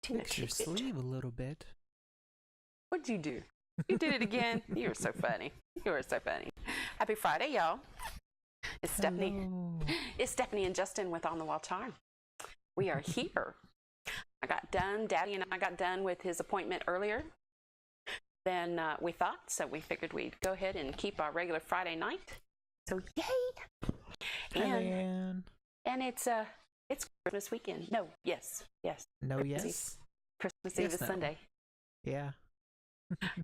Fix your sleeve a little bit. What'd you do? You did it again. You were so funny. You were so funny. Happy Friday, y'all. It's Stephanie. Hello. It's Stephanie and Justin with On the Wall Charm. We are here. I got done. Daddy and I got done with his appointment earlier than we thought, so we figured we'd go ahead and keep our regular Friday night. So yay! And it's Christmas weekend. No, yes. No, Christmas yes. Christmas Eve Yes, is no. Sunday. Yeah.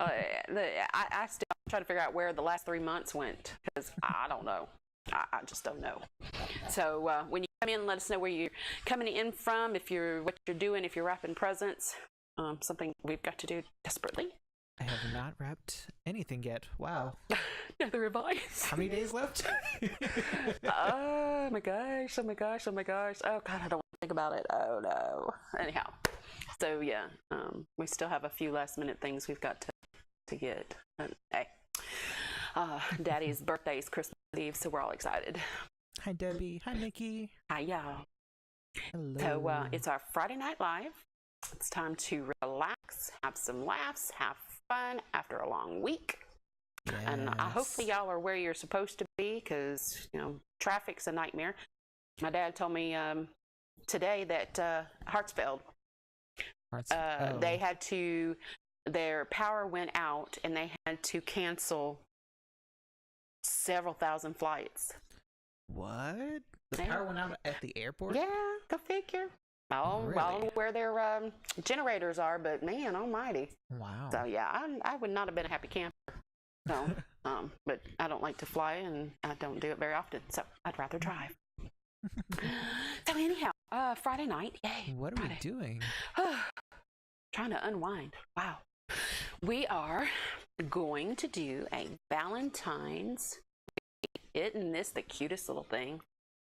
I still try to figure out where the last 3 months went because I don't know. I just don't know. So when you come in, let us know where you're coming in from, what you're doing, if you're wrapping presents. Something we've got to do desperately. I have not wrapped anything yet. Wow. Neither have I. How many days left? Oh my gosh. Oh God, I don't want to think about it. Oh no. Anyhow, so yeah, we still have a few last minute things we've got to get. Hey, Daddy's birthday is Christmas Eve, so we're all excited. Hi, Debbie. Hi, Nikki. Hi, y'all. Hello. So it's our Friday Night Live. It's time to relax, have some laughs, have fun after a long week. Yes. And hopefully y'all are where you're supposed to be because, traffic's a nightmare. My dad told me today that Hartsfield, they had to, their power went out and they had to cancel several thousand flights. What? The Yeah. power went out at the airport? Yeah, go figure. Really? I don't know where their generators are, but man almighty. Wow. So yeah, I would not have been a happy camper. So, but I don't like to fly and I don't do it very often, so I'd rather drive. So anyhow, Friday night, yay. What are we doing? Trying to unwind. Wow. We are going to do a Valentine's. Isn't this the cutest little thing?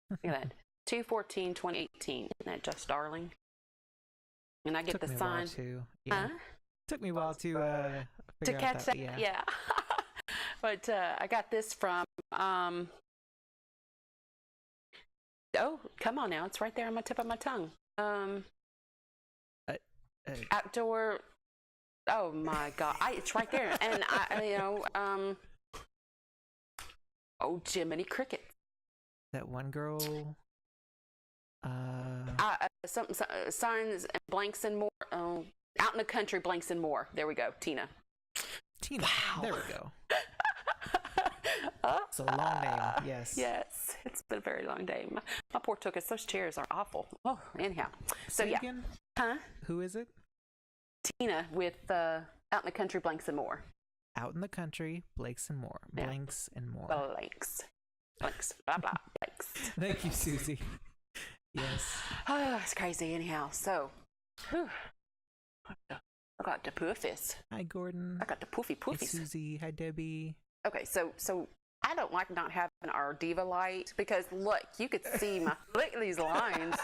Look at that. 2/14/2018. Isn't that just darling? And I get Took the me a sign. while to, yeah. Huh? Took me a while to To figure catch out that. that. Yeah. But I got this from. Oh, come on now! It's right there on my tip of my tongue. Outdoor. Oh my God! It's right there, and oh, Jiminy Cricket. That one girl. Some signs and blanks and more. Out in the country, blanks and more. There we go, Tina. Wow. There we go. It's a long name. Yes. Yes, it's been a very long day. My poor Tookus, those chairs are awful. Oh, anyhow. So Say yeah. Again? Huh? Who is it? Tina with Out in the Country, blanks and more. Out in the country, Blakes and more. Yeah. Blanks and more. Blanks, blah blah, blanks. Thank you, Susie. Yes. Oh, it's crazy. Anyhow, so I got the poofies. Hi, Gordon. I got the Hi, poofies. Susie. Hi, Debbie. Okay, so I don't like not having our diva light because look, you could see look at these lines.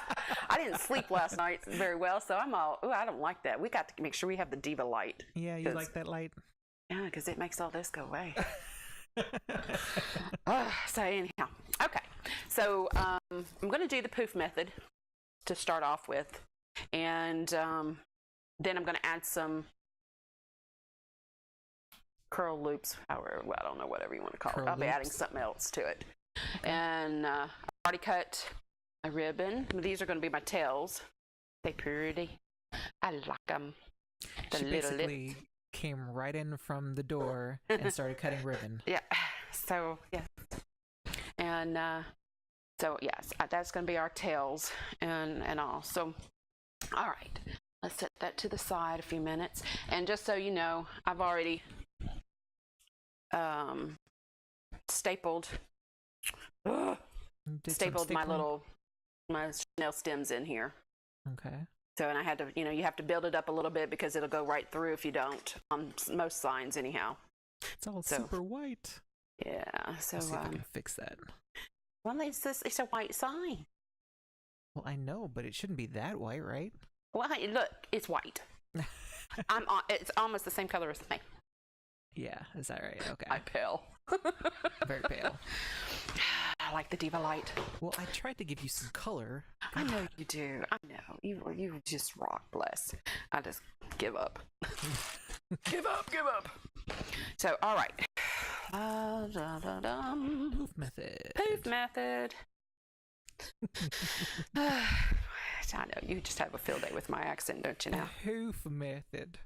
I didn't sleep last night very well, so I'm all, I don't like that. We got to make sure we have the diva light. Yeah, you like that light? Yeah, because it makes all this go away. So anyhow, okay. So I'm going to do the poof method to start off with, and then I'm going to add some curl loops, or I don't know, whatever you want to call it. I'll be adding something else to it. Okay. And I've already cut a ribbon. These are going to be my tails. They pretty. I like them. She basically came right in from the door and started cutting ribbon. Yeah. So yeah. And so yes, that's going to be our tails and all. So all right, let's set that to the side a few minutes. And just so you know, I've already stapled my Chanel stems in here. Okay. So, and I had to, you have to build it up a little bit because it'll go right through if you don't, on most signs anyhow. It's all super white. Yeah, so Let's see if I can fix that. Well, it's a white sign. Well, I know, but it shouldn't be that white, right? Well, hey, look, it's white. It's almost the same color as me. Yeah, is that right? Okay. I'm pale. Very pale. I like the Diva Light. Well, I tried to give you some color. I know you do. I know. You just rock, bless. I just give up. Give up. So, all right. Poof method. Poof method. I know you just have a field day with my accent, don't you now? Poof method.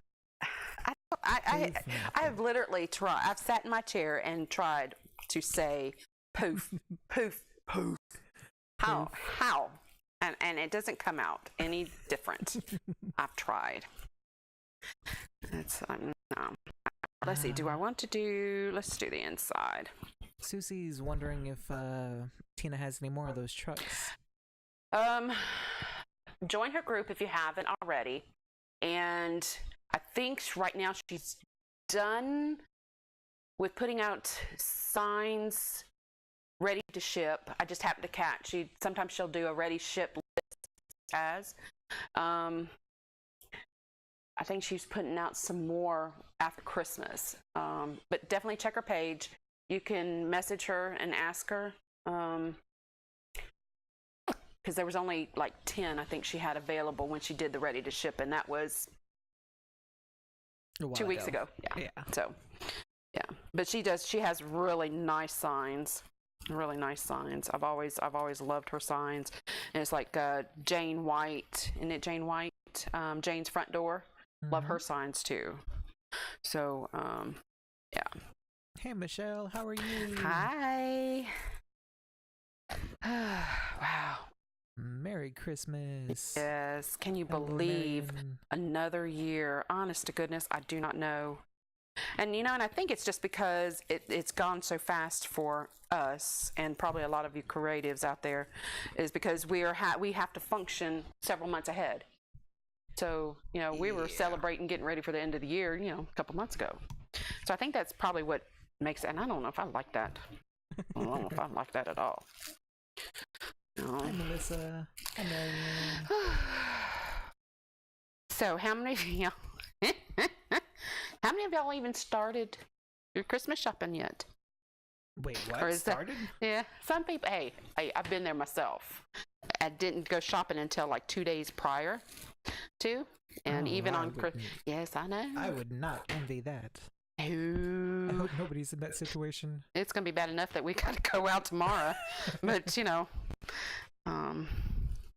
I have literally tried. I've sat in my chair and tried to say poof, poof, poof. How? And it doesn't come out any different. I've tried. It's no. Let's see. Do I want to do? Let's do the inside. Susie's wondering if Tina has any more of those trucks. Join her group if you haven't already. And I think right now she's done with putting out signs ready to ship. I just happened to catch. Sometimes she'll do a ready ship list I think she's putting out some more after Christmas. But definitely check her page. You can message her and ask her. Because there was only like 10, I think she had available when she did the ready to ship, and that was 2 weeks ago. Yeah. So, yeah. But she has really nice signs. Really nice signs. I've always loved her signs. And it's like Jane White. Isn't it Jane White? Jane's Front Door. Mm-hmm. Love her signs too. So, yeah. Hey, Michelle. How are you? Hi. Wow. Merry Christmas. Yes. Can you believe another year? Honest to goodness, I do not know. And and I think it's just because it's gone so fast for us, and probably a lot of you creatives out there, is because we have to function several months ahead. So, we were celebrating getting ready for the end of the year, a couple months ago. So I think that's probably what makes it, and I don't know if I like that. I don't know if I like that at all. Hi, Melissa. Hello. So how many of y'all even started your Christmas shopping yet? Wait, what? Started? Yeah. Some people, hey, I've been there myself. I didn't go shopping until like 2 days prior to, and even on Christmas. Yes, I know. I would not envy that. Ooh. I hope nobody's in that situation. It's going to be bad enough that we got to go out tomorrow. But,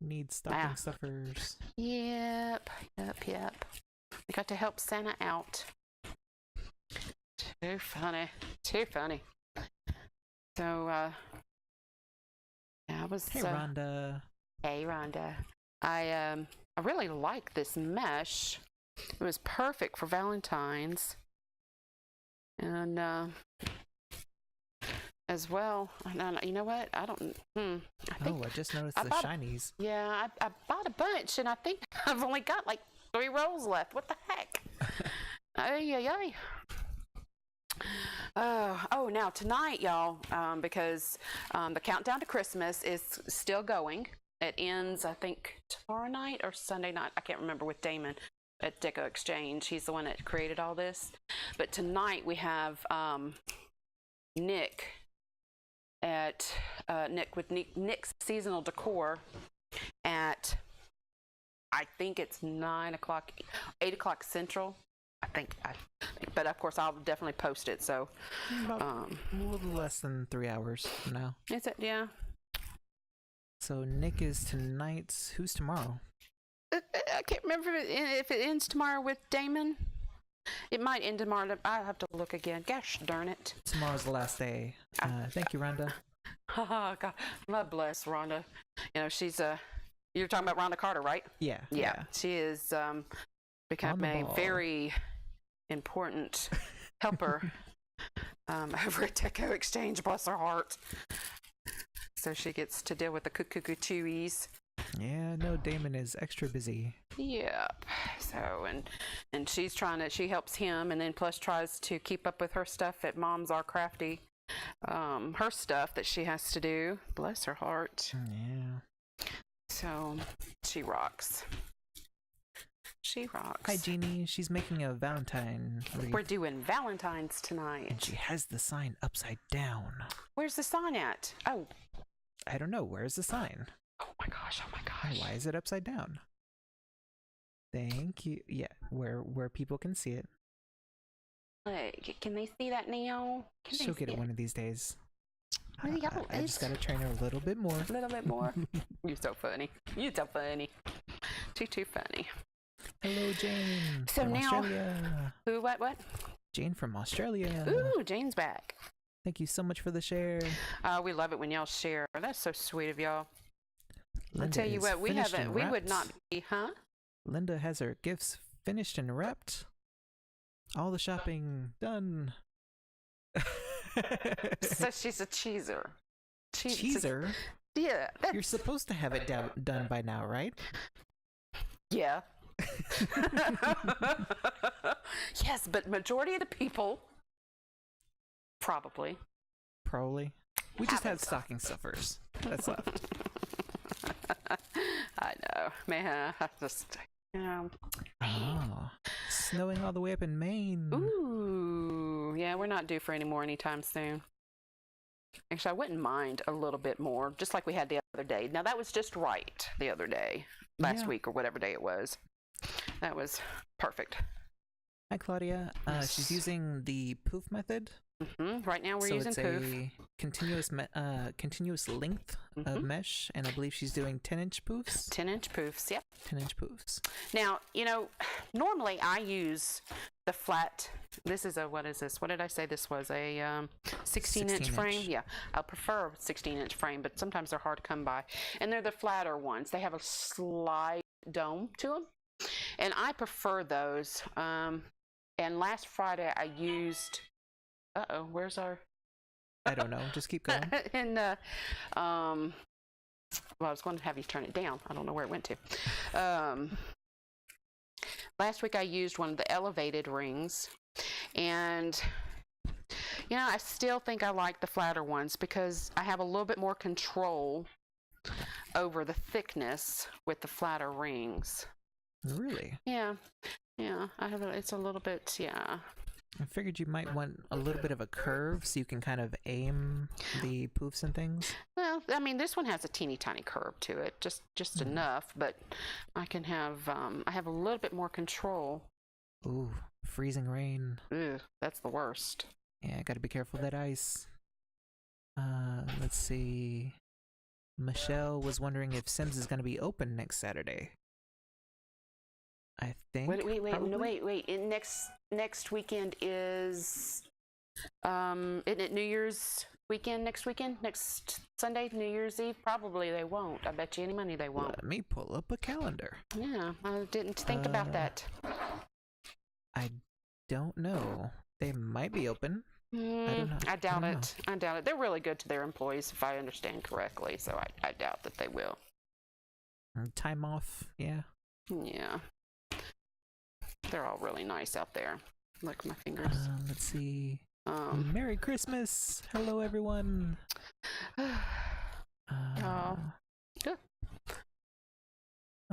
need stocking stuffers. Yep. We got to help Santa out. Too funny. So, I was... Hey, Rhonda. Hey, Rhonda. I really like this mesh. It was perfect for Valentine's. And, as well, you know what? I don't. I just noticed the shinies. Yeah, I bought a bunch, and I think I've only got like 3 rolls left. What the heck? Ay. Now tonight, y'all, because the countdown to Christmas is still going. It ends, I think, tomorrow night or Sunday night. I can't remember, with Damon at Deco Exchange. He's the one that created all this. But tonight we have Nick at Nick's Seasonal Decor at, I think it's 9 o'clock, 8 o'clock Central. I think, but of course I'll definitely post it. So a little less than 3 hours from now. Is it? Yeah. So Nick is tonight's. Who's tomorrow? I can't remember if it ends tomorrow with Damon. It might end tomorrow. I'll have to look again. Gosh darn it. Tomorrow's the last day. Thank you, Rhonda. Oh, God. God bless Rhonda. She's you're talking about Rhonda Carter, right? Yeah. She is become a very important helper over at Deco Exchange, bless her heart. So she gets to deal with the cuckoo chewies. Yeah, no, Damon is extra busy. Yep. So, and she helps him, and then plus tries to keep up with her stuff at Moms Are Crafty. Her stuff that she has to do. Bless her heart. Yeah. So, she rocks. She rocks. Hi, Jeannie. She's making a Valentine wreath. We're doing Valentine's tonight. And she has the sign upside down. Where's the sign at? Oh. I don't know. Where's the sign? Oh my gosh. And why is it upside down? Thank you. Yeah, where people can see it. Like, can they see that now? She'll get it one of these days. I I just gotta train her a little bit more. A little bit more. You're so funny. You're so funny. Too funny. Hello, Jane. So from now, Australia. who? What? Jane from Australia. Ooh, Jane's back. Thank you so much for the share. We love it when y'all share. That's so sweet of y'all. Linda I'll tell you what, we haven't. We would not be, huh? Linda has her gifts finished and wrapped. All the shopping done. So she's a cheeser. Cheeser? Yeah. You're supposed to have it done by now, right? Yeah. Yes, but majority of the people probably. We just had stocking stuffers. That's left. I know, man. I just, Oh, snowing all the way up in Maine. Ooh, yeah, we're not due for any more anytime soon. Actually, I wouldn't mind a little bit more, just like we had the other day. Now, that was just right the other day, last week or whatever day it was. That was perfect. Hi, Claudia. She's using the poof method. Right now we're using poof. A continuous length of mesh, and I believe she's doing 10-inch poofs. 10-inch poofs, yep. 10-inch poofs. Now, normally I use the flat. This is a, what is this? What did I say this was? A 16-inch frame? Yeah, I prefer 16-inch frame, but sometimes they're hard to come by. And they're the flatter ones. They have a slight dome to them. And I prefer those. And last Friday I used... Uh-oh, where's our... I don't know. Just keep going. And, well, I was going to have you turn it down. I don't know where it went to. Last week I used one of the elevated rings. And, I still think I like the flatter ones because I have a little bit more control over the thickness with the flatter rings. Really? Yeah. It's a little bit, yeah. I figured you might want a little bit of a curve so you can kind of aim the poofs and things. Well, I mean, this one has a teeny tiny curve to it, just enough, but I can have, I have a little bit more control. Ooh, freezing rain. Ugh, that's the worst. Yeah, I gotta be careful of that ice. Let's see. Michelle was wondering if Sims is gonna be open next Saturday. I think. Wait. Next weekend is, isn't it New Year's weekend next weekend? Next Sunday, New Year's Eve? Probably they won't. I bet you any money they won't. Let me pull up a calendar. Yeah, I didn't think about that. I don't know. They might be open. I don't know. I doubt it. They're really good to their employees, if I understand correctly, so I doubt that they will. Time off, yeah. Yeah. They're all really nice out there. Look at my fingers. Let's see. Merry Christmas. Hello, everyone. Good.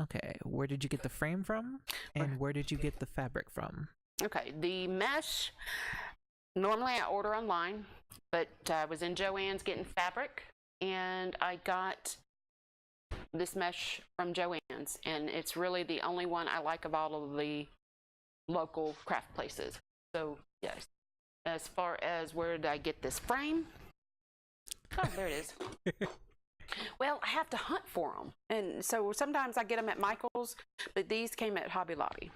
Okay, where did you get the frame from? And where did you get the fabric from? Okay, the mesh, normally I order online, but I was in Joann's getting fabric, and I got this mesh from Joann's, and it's really the only one I like of all of the local craft places. So yes, as far as where did I get this frame? Oh, there it is. Well, I have to hunt for them, and so sometimes I get them at Michael's, but these came at Hobby Lobby.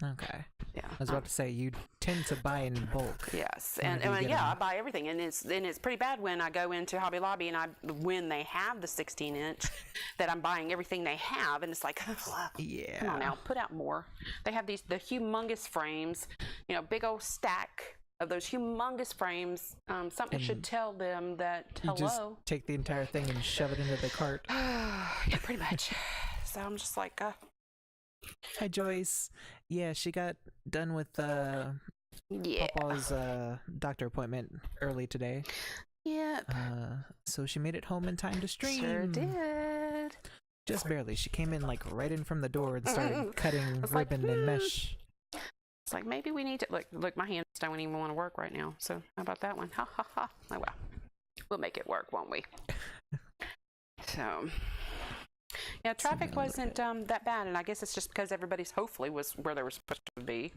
Okay. Yeah. I was about to say you tend to buy in bulk. Yes, and I buy everything, and it's pretty bad when I go into Hobby Lobby and when they have the 16-inch that I'm buying everything they have, and it's like, yeah. Come on now, put out more. They have the humongous frames, big old stack of those humongous frames. Something should tell them that hello. You just take the entire thing and shove it into the cart. Yeah, pretty much. So I'm just like, Hi, Joyce. Yeah, she got done with Papa's doctor appointment early today. Yeah. So she made it home in time to stream. Sure did. Just barely. She came in like right in from the door and started cutting It's like, ribbon and mesh. It's like, maybe we need to look. My hands don't even want to work right now. So how about that one? Ha ha ha. Oh well, we'll make it work, won't we? So yeah, traffic wasn't that bad, and I guess it's just because everybody's hopefully was where they were supposed to be,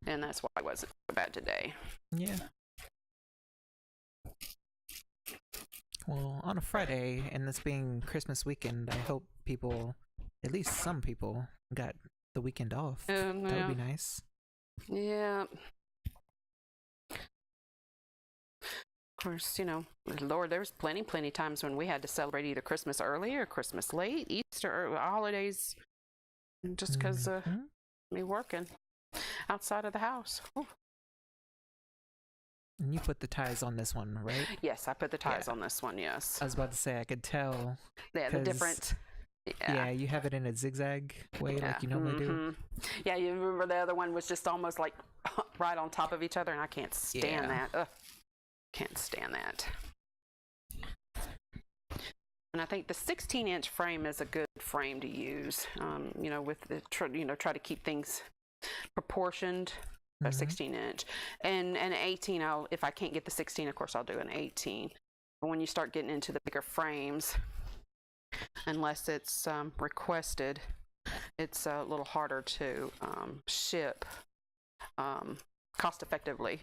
and that's why it wasn't so bad today. Yeah. Well, on a Friday, and this being Christmas weekend, I hope people, at least some people, got the weekend off. That would be nice. Yeah. Of course, Lord, there was plenty times when we had to celebrate either Christmas early or Christmas late, Easter, or holidays, just because me working outside of the house. Ooh. And you put the ties on this one, right? Yes, I put the ties on this one, yes. I was about to say, I could tell. Yeah, the different. Yeah, you have it in a zigzag way like you normally do. Yeah, you remember the other one was just almost like right on top of each other, and I can't stand that. Ugh. Can't stand that. And I think the 16-inch frame is a good frame to use. With the try to keep things proportioned. A 16-inch and an 18. If I can't get the 16, of course I'll do an 18. But when you start getting into the bigger frames, unless it's requested, it's a little harder to ship cost effectively.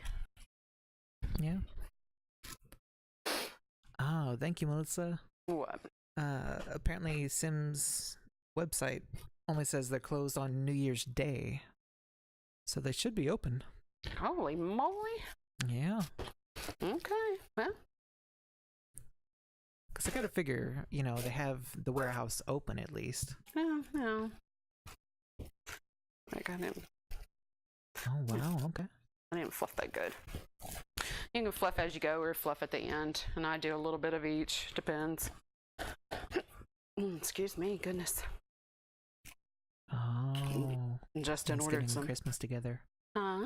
Yeah. Oh, thank you, Melissa. What? Apparently Sims website only says they're closed on New Year's Day. So they should be open. Holy moly. Yeah. Okay. Well. Because I gotta figure, they have the warehouse open at least. No. I didn't. Oh, wow. Okay. I didn't fluff that good. You can fluff as you go or fluff at the end. And I do a little bit of each. Depends. Excuse me. Goodness. Oh. Justin ordered some Christmas together. Huh?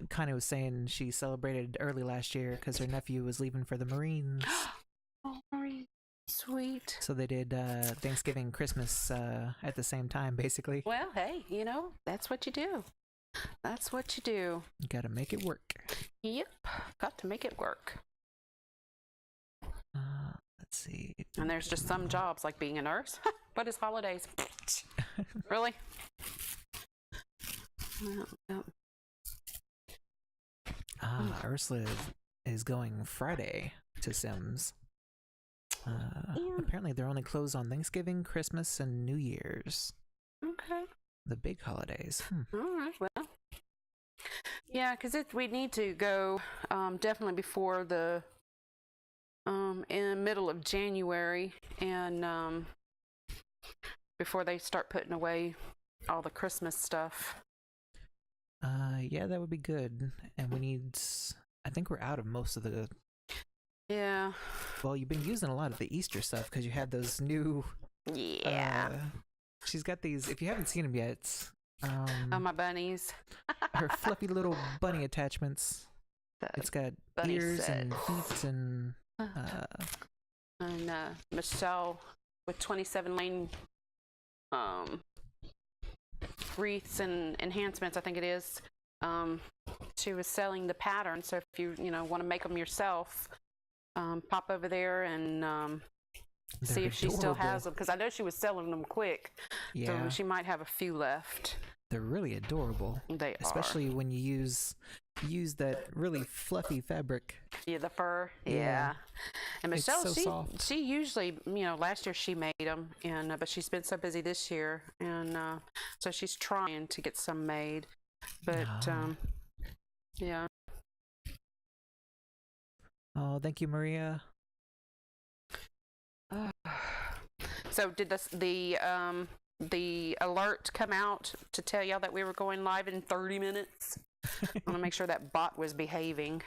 Connie was saying she celebrated early last year because her nephew was leaving for the Marines. Oh, Marines. Sweet. So they did Thanksgiving, Christmas at the same time, basically. Well, hey, that's what you do. That's what you do. You gotta make it work. Yep. Got to make it work. Let's see. And there's just some jobs like being a nurse. What is holidays? Really? Ursula is going Friday to Sims. Apparently they're only closed on Thanksgiving, Christmas, and New Year's. Okay. The big holidays. All right. Well. Yeah, because we need to go definitely before the in middle of January, and before they start putting away all the Christmas stuff. Yeah, that would be good. And we need, I think we're out of most of the. Yeah. Well, you've been using a lot of the Easter stuff because you had those new. Yeah. She's got these. If you haven't seen them yet. My bunnies. Her fluffy little bunny attachments. It's got ears and feet and. And Michelle with 27 lane wreaths and enhancements, I think it is. She was selling the pattern, so if you want to make them yourself, pop over there and see if she still has them, because I know she was selling them quick. Yeah. So she might have a few left. They're really adorable. They especially when you use that really fluffy fabric. Yeah, the fur. Yeah. And Michelle, it's so soft. She usually, last year she made them, and but she's been so busy this year, and so she's trying to get some made. But yeah. Oh, thank you, Maria. So did the alert come out to tell y'all that we were going live in 30 minutes? I want to make sure that bot was behaving.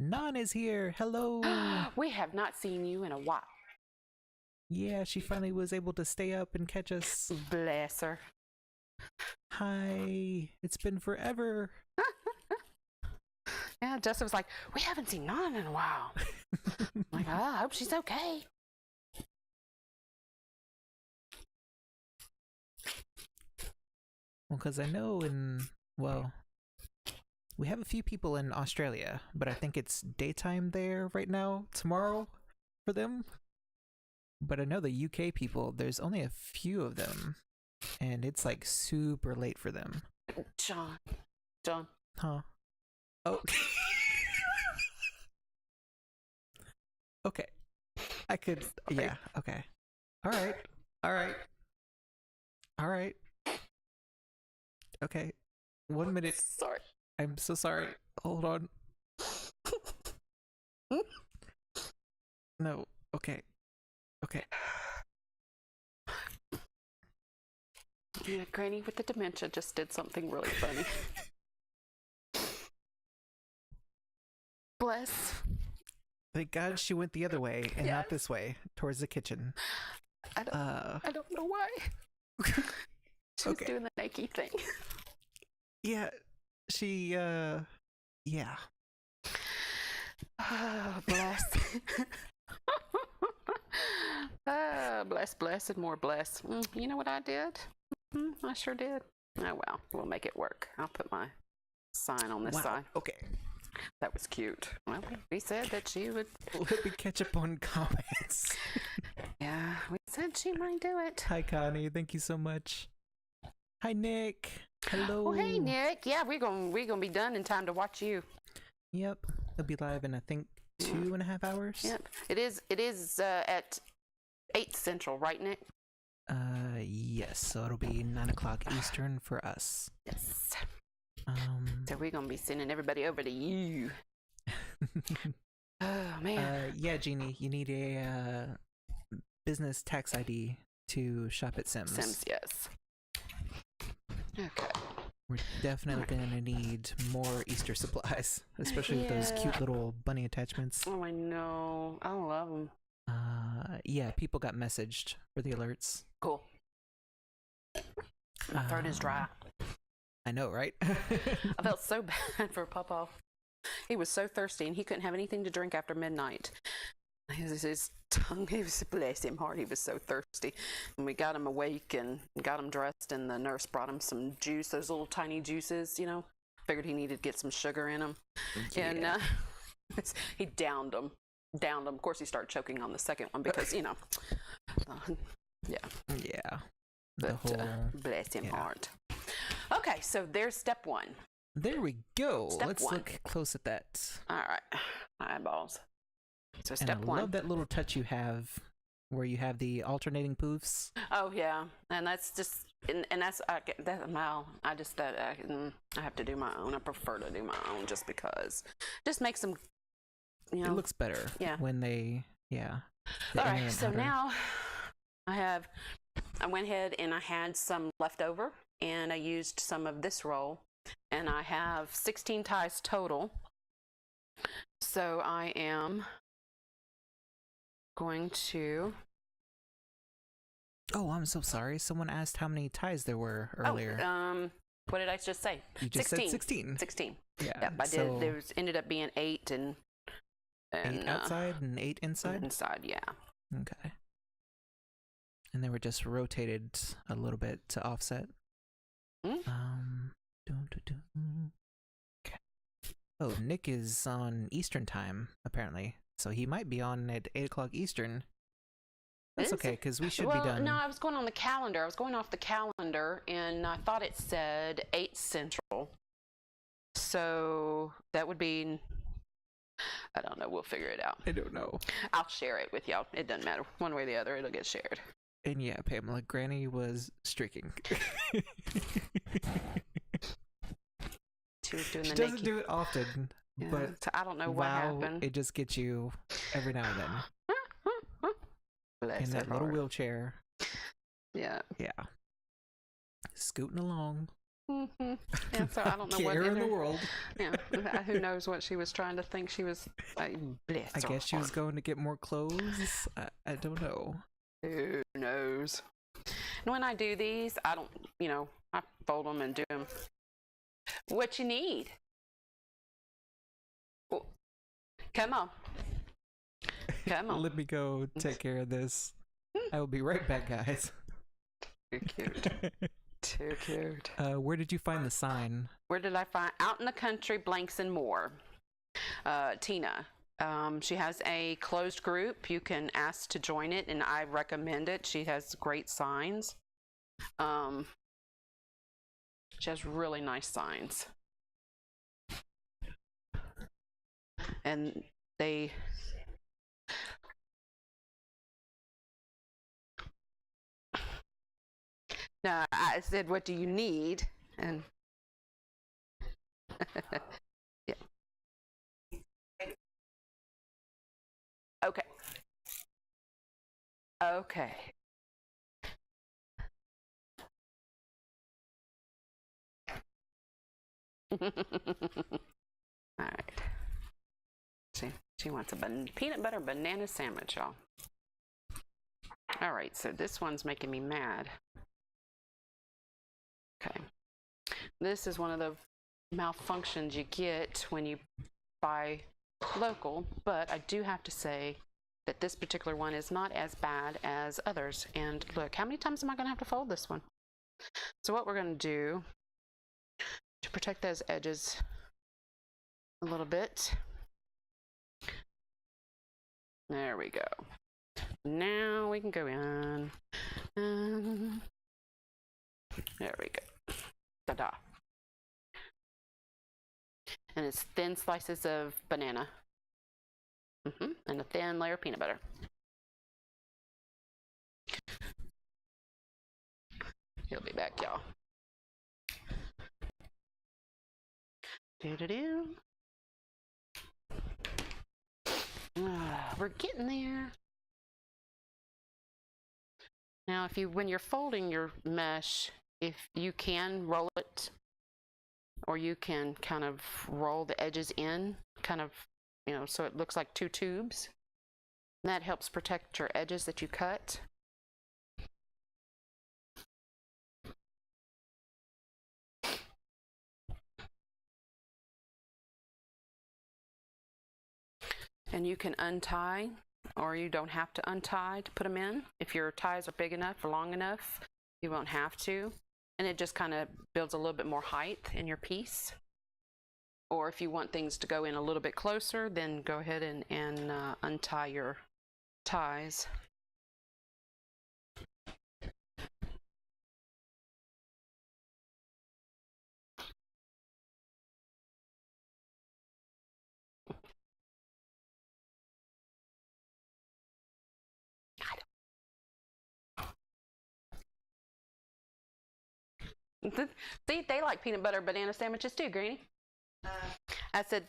Nan is here. Hello. We have not seen you in a while. Yeah, she finally was able to stay up and catch us. Bless her. Hi. It's been forever. Yeah, Justin was like, we haven't seen Nan in a while. I'm like, I hope she's okay. Well, because I know we have a few people in Australia, but I think it's daytime there right now, tomorrow for them. But I know the UK people, there's only a few of them, and it's like super late for them. John. Huh? Oh. Okay. I could, yeah, okay. All right. Okay. 1 minute. Sorry. I'm so sorry. Hold on. No. Okay. Yeah, Granny with the dementia just did something really funny. Bless. Thank God she went the other way and not this way, towards the kitchen. I don't know why. She was doing the Nike thing. Yeah, she, yeah. Oh, bless. Bless, and more bless. You know what I did? I sure did. Oh, well, we'll make it work. I'll put my sign on this side. Okay. That was cute. Well, we said that she would. Let me catch up on comments. Yeah, we said she might do it. Hi, Connie. Thank you so much. Hi, Nick. Hello. Oh, hey, Nick. Yeah, we're gonna be done in time to watch you. Yep. It'll be live in, I think, 2.5 hours. Yep. It is at 8 Central, right, Nick? Yes. So it'll be 9 o'clock Eastern for us. Yes. So we're gonna be sending everybody over to you. Oh man. Yeah, Jeannie, you need a business tax ID to shop at Sims. Sims, yes. Okay. We're definitely gonna need more Easter supplies, especially with those cute little bunny attachments. Oh, I know. I love them. Yeah, people got messaged for the alerts. Cool. My throat is dry. I know, right? I felt so bad for Papa. He was so thirsty and he couldn't have anything to drink after midnight. His tongue, bless him heart, he was so thirsty. And we got him awake and got him dressed, and the nurse brought him some juice, those little tiny juices, you know. Figured he needed to get some sugar in them. Yeah. And he downed them. Of course, he started choking on the second one because, you know. Yeah. But bless him heart. Okay, so there's step 1. There we go. Step Let's 1. look close at that. All right, eyeballs. So And step I 1. love that little touch you have where you have the alternating poofs. Oh yeah, and that's just, and that's well, I have to do my own. I prefer to do my own just because, just makes them, you know. It looks better. Yeah. When they, yeah. All right, so now I went ahead and I had some left over, and I used some of this roll, and I have 16 ties total. So I am going to. Oh, I'm so sorry. Someone asked how many ties there were earlier. What did I just say? You just 16. said 16. 16. Yeah. Yep, I did. There ended up being 8 and 8 outside and 8 inside? Inside, yeah. Okay. And they were just rotated a little bit to offset. Okay. Oh, Nick is on Eastern time, apparently. So he might be on at 8 o'clock Eastern. That's okay, because we should be done. No, I was going on the calendar. I was going off the calendar, and I thought it said 8 Central. So that would be, I don't know. We'll figure it out. I don't know. I'll share it with y'all. It doesn't matter. One way or the other, it'll get shared. And yeah, Pamela, Granny was streaking. She was doing she doesn't do it often, but so I don't know what happened. It just gets you every now and then. Bless in that little wheelchair. Yeah. Yeah. Scooting along. Mm-hmm. Yeah, so I don't know what in the world. Yeah, who knows what she was trying to think she was. Bless I guess she was going to get more clothes. I don't know. Who knows? And when I do these, I don't, I fold them and do them. What you need? Oh, come on. Come on. Let me go take care of this. I will be right back, guys. You're cute. Too cute. Where did you find the sign? Where did I find? Out in the country, blanks and more. Tina. She has a closed group. You can ask to join it, and I recommend it. She has great signs. She has really nice signs. And they... No, I said, what do you need? And yeah. Okay. Okay. All right. She wants a peanut butter banana sandwich, y'all. All right, so this one's making me mad. Okay. This is one of the malfunctions you get when you buy local, but I do have to say that this particular one is not as bad as others. And look, how many times am I going to have to fold this one? So what we're going to do to protect those edges a little bit. There we go. Now we can go in. There we go. Ta-da. And it's thin slices of banana. And a thin layer of peanut butter. He'll be back, y'all. Do-do-do. We're getting there. Now, when you're folding your mesh, if you can roll it, or you can kind of roll the edges in, kind of, so it looks like two tubes. And that helps protect your edges that you cut. And you can untie, or you don't have to untie to put them in. If your ties are big enough or long enough, you won't have to. And it just kind of builds a little bit more height in your piece. Or if you want things to go in a little bit closer, then go ahead and untie your ties. See, they like peanut butter banana sandwiches too, Granny. I said,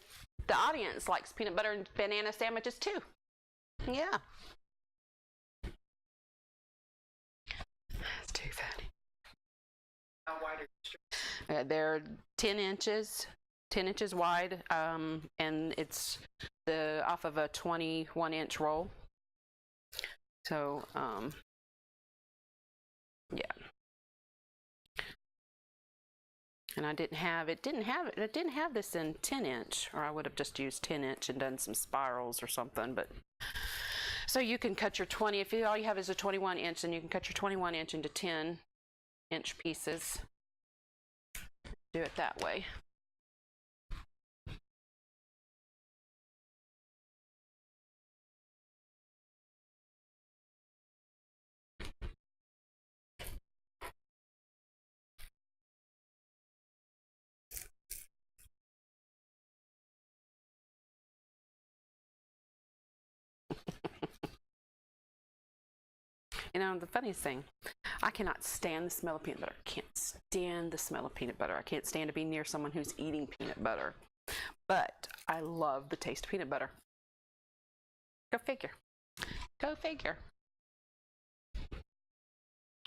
the audience likes peanut butter and banana sandwiches too. Yeah. That's too funny. How wide are your they're 10 inches wide, and it's off of a 21-inch roll. So, yeah. And I didn't have this in 10-inch, or I would have just used 10-inch and done some spirals or something. But so you can cut your 20, if all you have is a 21-inch, then you can cut your 21-inch into 10-inch pieces. Do it that way. The funniest thing, I cannot stand the smell of peanut butter. I can't stand the smell of peanut butter. I can't stand to be near someone who's eating peanut butter. But I love the taste of peanut butter. Go figure. Go figure.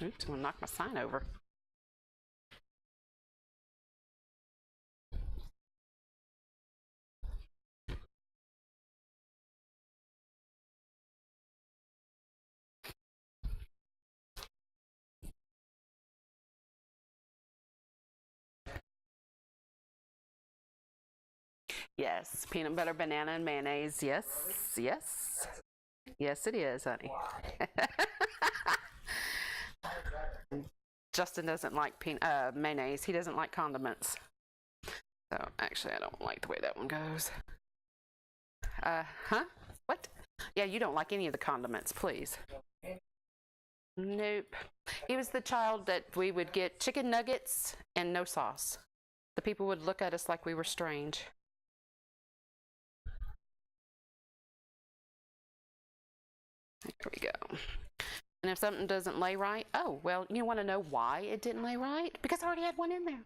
Oops, I'm going to knock my sign over. Yes, peanut butter, banana, and mayonnaise. Yes, yes. Yes, it is, honey. Justin doesn't like mayonnaise. He doesn't like condiments. So actually, I don't like the way that one goes. Huh? What? Yeah, you don't like any of the condiments, please. Nope. He was the child that we would get chicken nuggets and no sauce. The people would look at us like we were strange. There we go. And if something doesn't lay right, oh, well, you want to know why it didn't lay right? Because I already had one in there.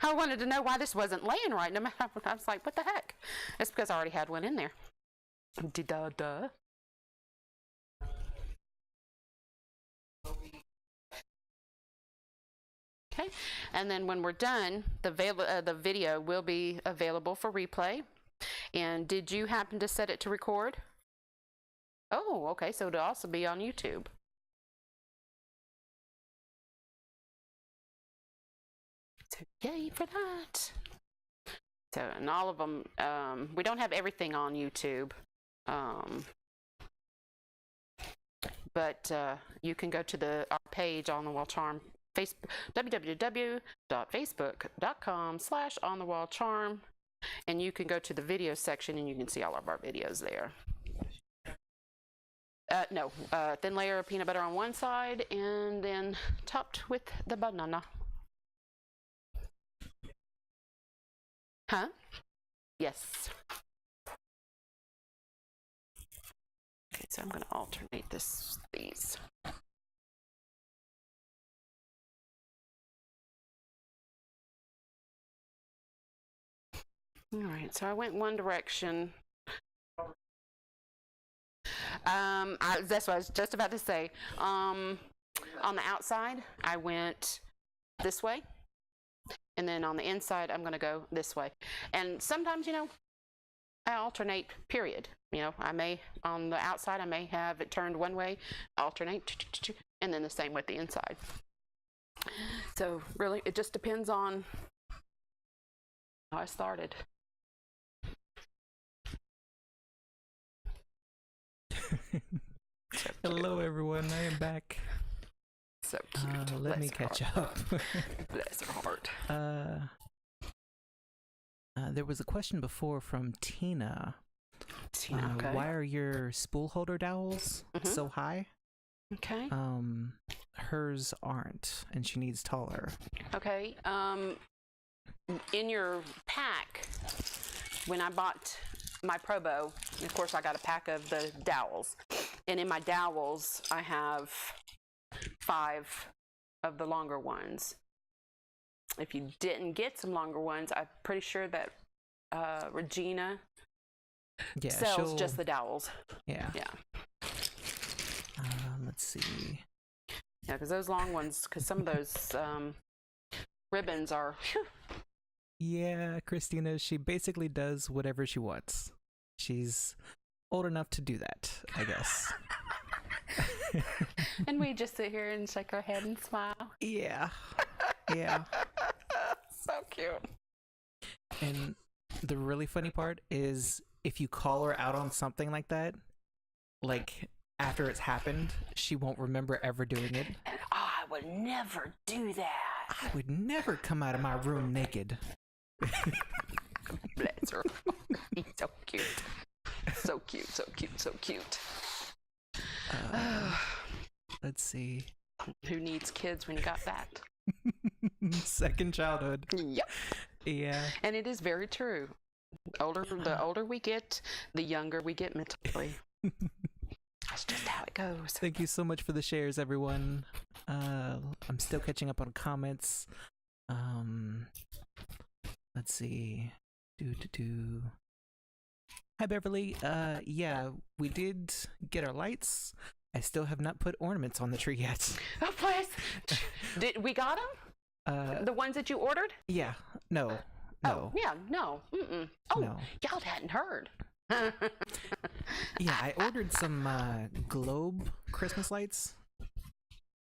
I wanted to know why this wasn't laying right. No matter, I was like, what the heck? It's because I already had one in there. Duh. Okay, and then when we're done, the video will be available for replay. And did you happen to set it to record? Oh, okay, so it'll also be on YouTube. So yay for that. So, and all of them, we don't have everything on YouTube. But you can go to our page on the Wall Charm, www.facebook.com/onthewallcharm, and you can go to the video section and you can see all of our videos there. No, thin layer of peanut butter on one side and then topped with the banana. Huh? Yes. Okay, so I'm going to alternate these. All right, so I went one direction. That's what I was just about to say. On the outside, I went this way. And then on the inside, I'm going to go this way. And sometimes, you know, I alternate, period. You know, I may, on the outside, I may have it turned one way, alternate, and then the same with the inside. So really, it just depends on how I started. So hello, everyone. I am back. So cute. Let me catch up. Bless her heart. There was a question before from Tina. Okay. Why are your spool holder dowels so high? Okay. Hers aren't, and she needs taller. Okay. In your pack, when I bought my Probo, of course, I got a pack of the dowels, and in my dowels, I have 5 of the longer ones. If you didn't get some longer ones, I'm pretty sure that Regina sells just the dowels. Yeah. Yeah. Let's see. Yeah, because those long ones, because some of those ribbons are. Whew. Yeah, Christina, she basically does whatever she wants. She's old enough to do that, I guess. And we just sit here and shake our head and smile. Yeah. Yeah. So cute. And the really funny part is if you call her out on something like that, like after it's happened, she won't remember ever doing it. And I would never do that. I would never come out of my room naked. Bless her. He's so cute. So cute, so cute, so cute. Let's see. Who needs kids when you got that? Second childhood. Yep. Yeah. And it is very true. The older we get, the younger we get mentally. That's just how it goes. Thank you so much for the shares, everyone. I'm still catching up on comments. Let's see. Hi, Beverly. Yeah, we did get our lights. I still have not put ornaments on the tree yet. Oh, please. We got them? The ones that you ordered? Yeah. No. Oh, yeah. No. Mm-mm. Oh, no. Y'all hadn't heard. Yeah, I ordered some globe Christmas lights,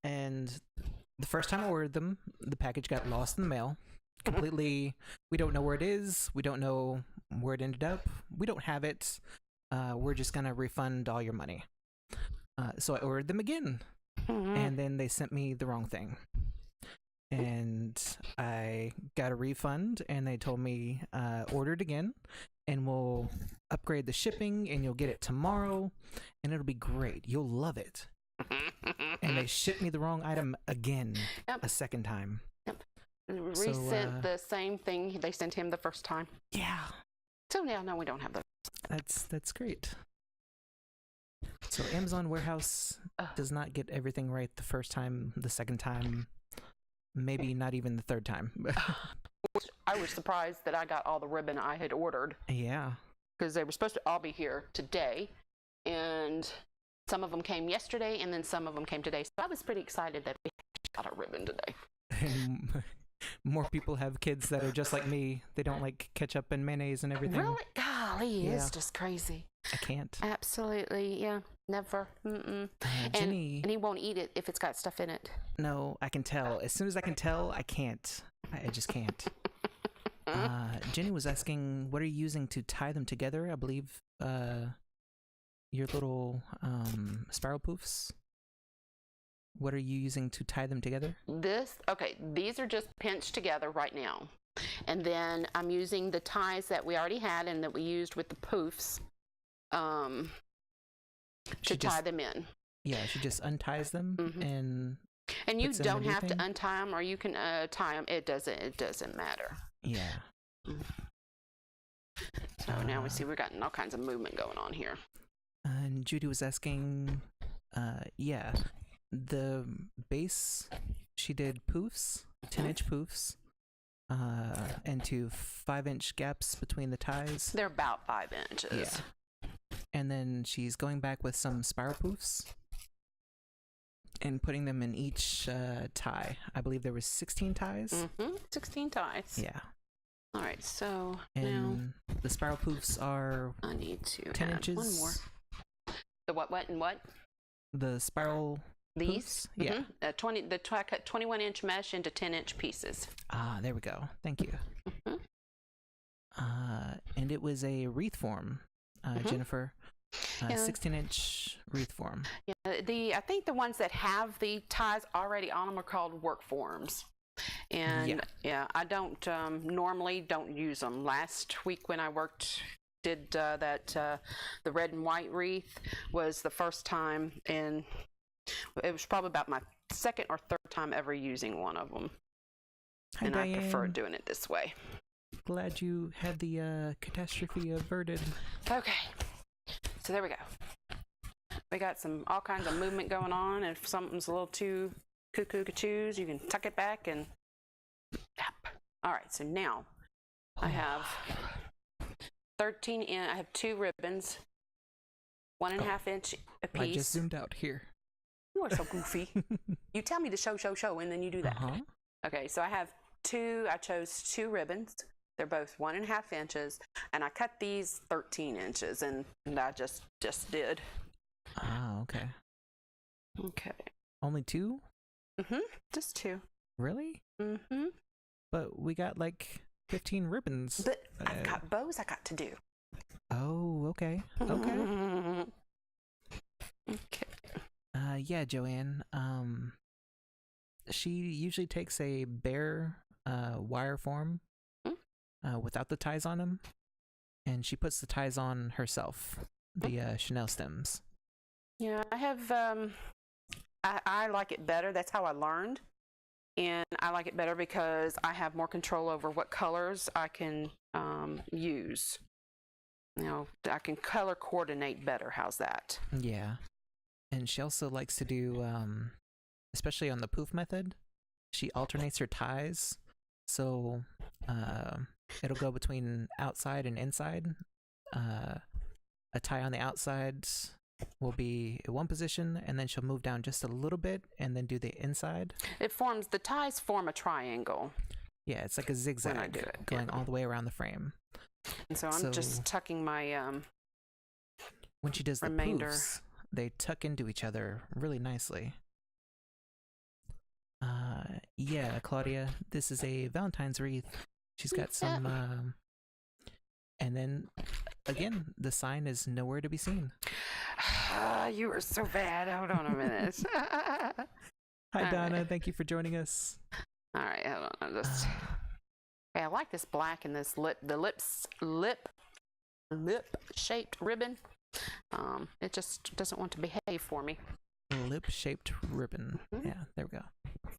and the first time I ordered them, the package got lost in the mail. Completely, we don't know where it is. We don't know where it ended up. We don't have it. We're just gonna refund all your money. So I ordered them again. and then they sent me the wrong thing. And I got a refund, and they told me order it again, and we'll upgrade the shipping, and you'll get it tomorrow, and it'll be great. You'll love it. And they shipped me the wrong item again, a second time. Yep. Resent the same thing they sent him the first time. Yeah. So now, no, we don't have those. That's great. So Amazon warehouse does not get everything right the first time, the second time, maybe not even the third time. I was surprised that I got all the ribbon I had ordered. Yeah. Because they were supposed to all be here today, and some of them came yesterday, and then some of them came today. So I was pretty excited that we got a ribbon today. And more people have kids that are just like me. They don't like ketchup and mayonnaise and everything. Really? Golly, it's just crazy. I can't. Absolutely, yeah. Never. Mm-mm. Jenny, and he won't eat it if it's got stuff in it. No, I can tell. As soon as I can tell, I can't. I just can't. Jenny was asking, what are you using to tie them together? I believe your little spiral poofs. What are you using to tie them together? These are just pinched together right now. And then I'm using the ties that we already had and that we used with the poofs to tie them in. Yeah, she just unties them and you don't have to untie them, or you can tie them. It doesn't matter. Yeah. So now we see we've gotten all kinds of movement going on here. And Judy was asking, the base, she did poofs, 10-inch poofs, and 5-inch gaps between the ties. They're about 5 inches. Yeah. And then she's going back with some spiral poofs and putting them in each tie. I believe there was 16 ties. 16 ties. Yeah. All right, so and now the spiral poofs are I need to 10 add inches. one more. The what? The spiral These? poofs? Yeah. I cut 21-inch mesh into 10-inch pieces. Ah, there we go. Thank you. And it was a wreath form, Jennifer. 16-inch wreath form. Yeah, I think the ones that have the ties already on them are called work forms. And I don't normally don't use them. Last week when I did the red and white wreath was the first time, and it was probably about my second or third time ever using one of them. Hi, and Diane. I prefer doing it this way. Glad you had the catastrophe averted. Okay, so there we go. We got all kinds of movement going on. If something's a little too cuckoo-cachoos, you can tuck it back and tap. All right, so now I have 13 in. I have 2 ribbons, 1.5 inch a piece. I just zoomed out here. You are so goofy. You tell me to show, and then you do that. Okay, so I chose 2 ribbons. They're both 1.5 inches, and I cut these 13 inches, and I just did. Ah, okay. Okay. Only 2? Just 2. Really? But we got like 15 ribbons. But I've got bows I got to do. Oh, okay. Okay. Yeah, Joanne. She usually takes a bare wire form without the ties on them, and she puts the ties on herself, the Chanel stems. Yeah, I have. I like it better. That's how I learned, and I like it better because I have more control over what colors I can use. You know, I can color coordinate better. How's that? Yeah. And she also likes to do, especially on the poof method, she alternates her ties. So it'll go between outside and inside. A tie on the outside will be in one position, and then she'll move down just a little bit and then do the inside. The ties form a triangle. Yeah, it's like a zigzag going all the way around the frame. And so I'm just tucking my when she does the poofs, they tuck into each other really nicely. Yeah, Claudia, this is a Valentine's wreath. She's got some And then again, the sign is nowhere to be seen. You are so bad. Hold on a minute. Hi, All Donna. right. Thank you for joining us. All right, hold on. Okay, I like this black and this lip shaped ribbon. It just doesn't want to behave for me. Lip-shaped ribbon. Yeah, there we go.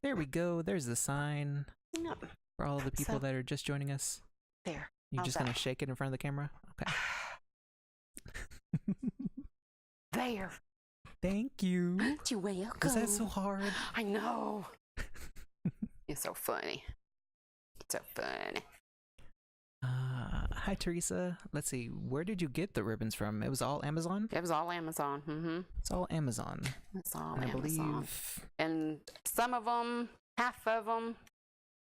There we go. There's the sign Yep. for all of the people So- that are just joining us. There. You're How's just going that? to shake it in front of the camera? Okay. There. Thank you. You're welcome. Was that so hard? I know. You're so funny. So funny. Hi, Teresa. Let's see. Where did you get the ribbons from? It was all Amazon? It was all Amazon. Mm-hmm. It's all Amazon. It's all And I Amazon. believe... And some of them, half of them,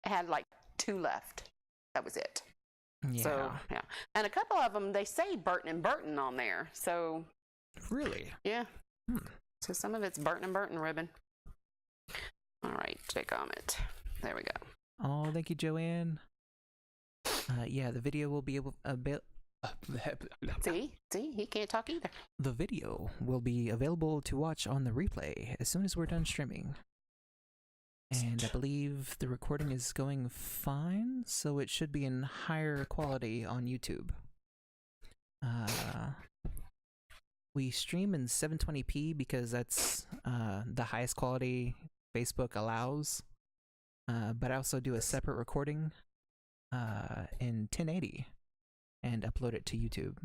had like 2 left. That was it. Yeah. So, yeah. And a couple of them, they say Burton and Burton on there. So, Really? yeah. Hmm. So some of it's Burton and Burton ribbon. All right, take comment. There we go. Oh, thank you, Joanne. Yeah, the video will be able... See, he can't talk either. The video will be available to watch on the replay as soon as we're done streaming. And I believe the recording is going fine, so it should be in higher quality on YouTube. We stream in 720p because that's the highest quality Facebook allows. But I also do a separate recording in 1080 and upload it to YouTube.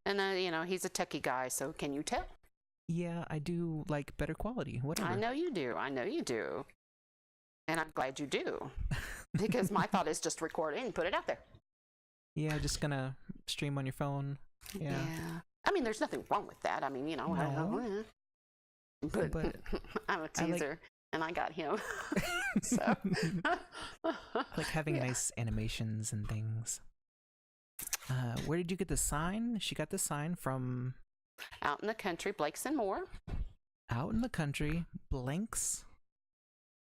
And he's a techie guy, so can you tell? Yeah, I do like better quality. Whatever. I know you do. I know you do. And I'm glad you do. Because my thought is just record it and put it out there. Yeah, just gonna stream on your phone. Yeah. I mean, there's nothing wrong with that. I mean, No. but I'm a teaser, and I got him. So. Like having Yeah. nice animations and things. Where did you get the sign? She got the sign from Out in the country, Blake's and More. Out in the Country, Blanks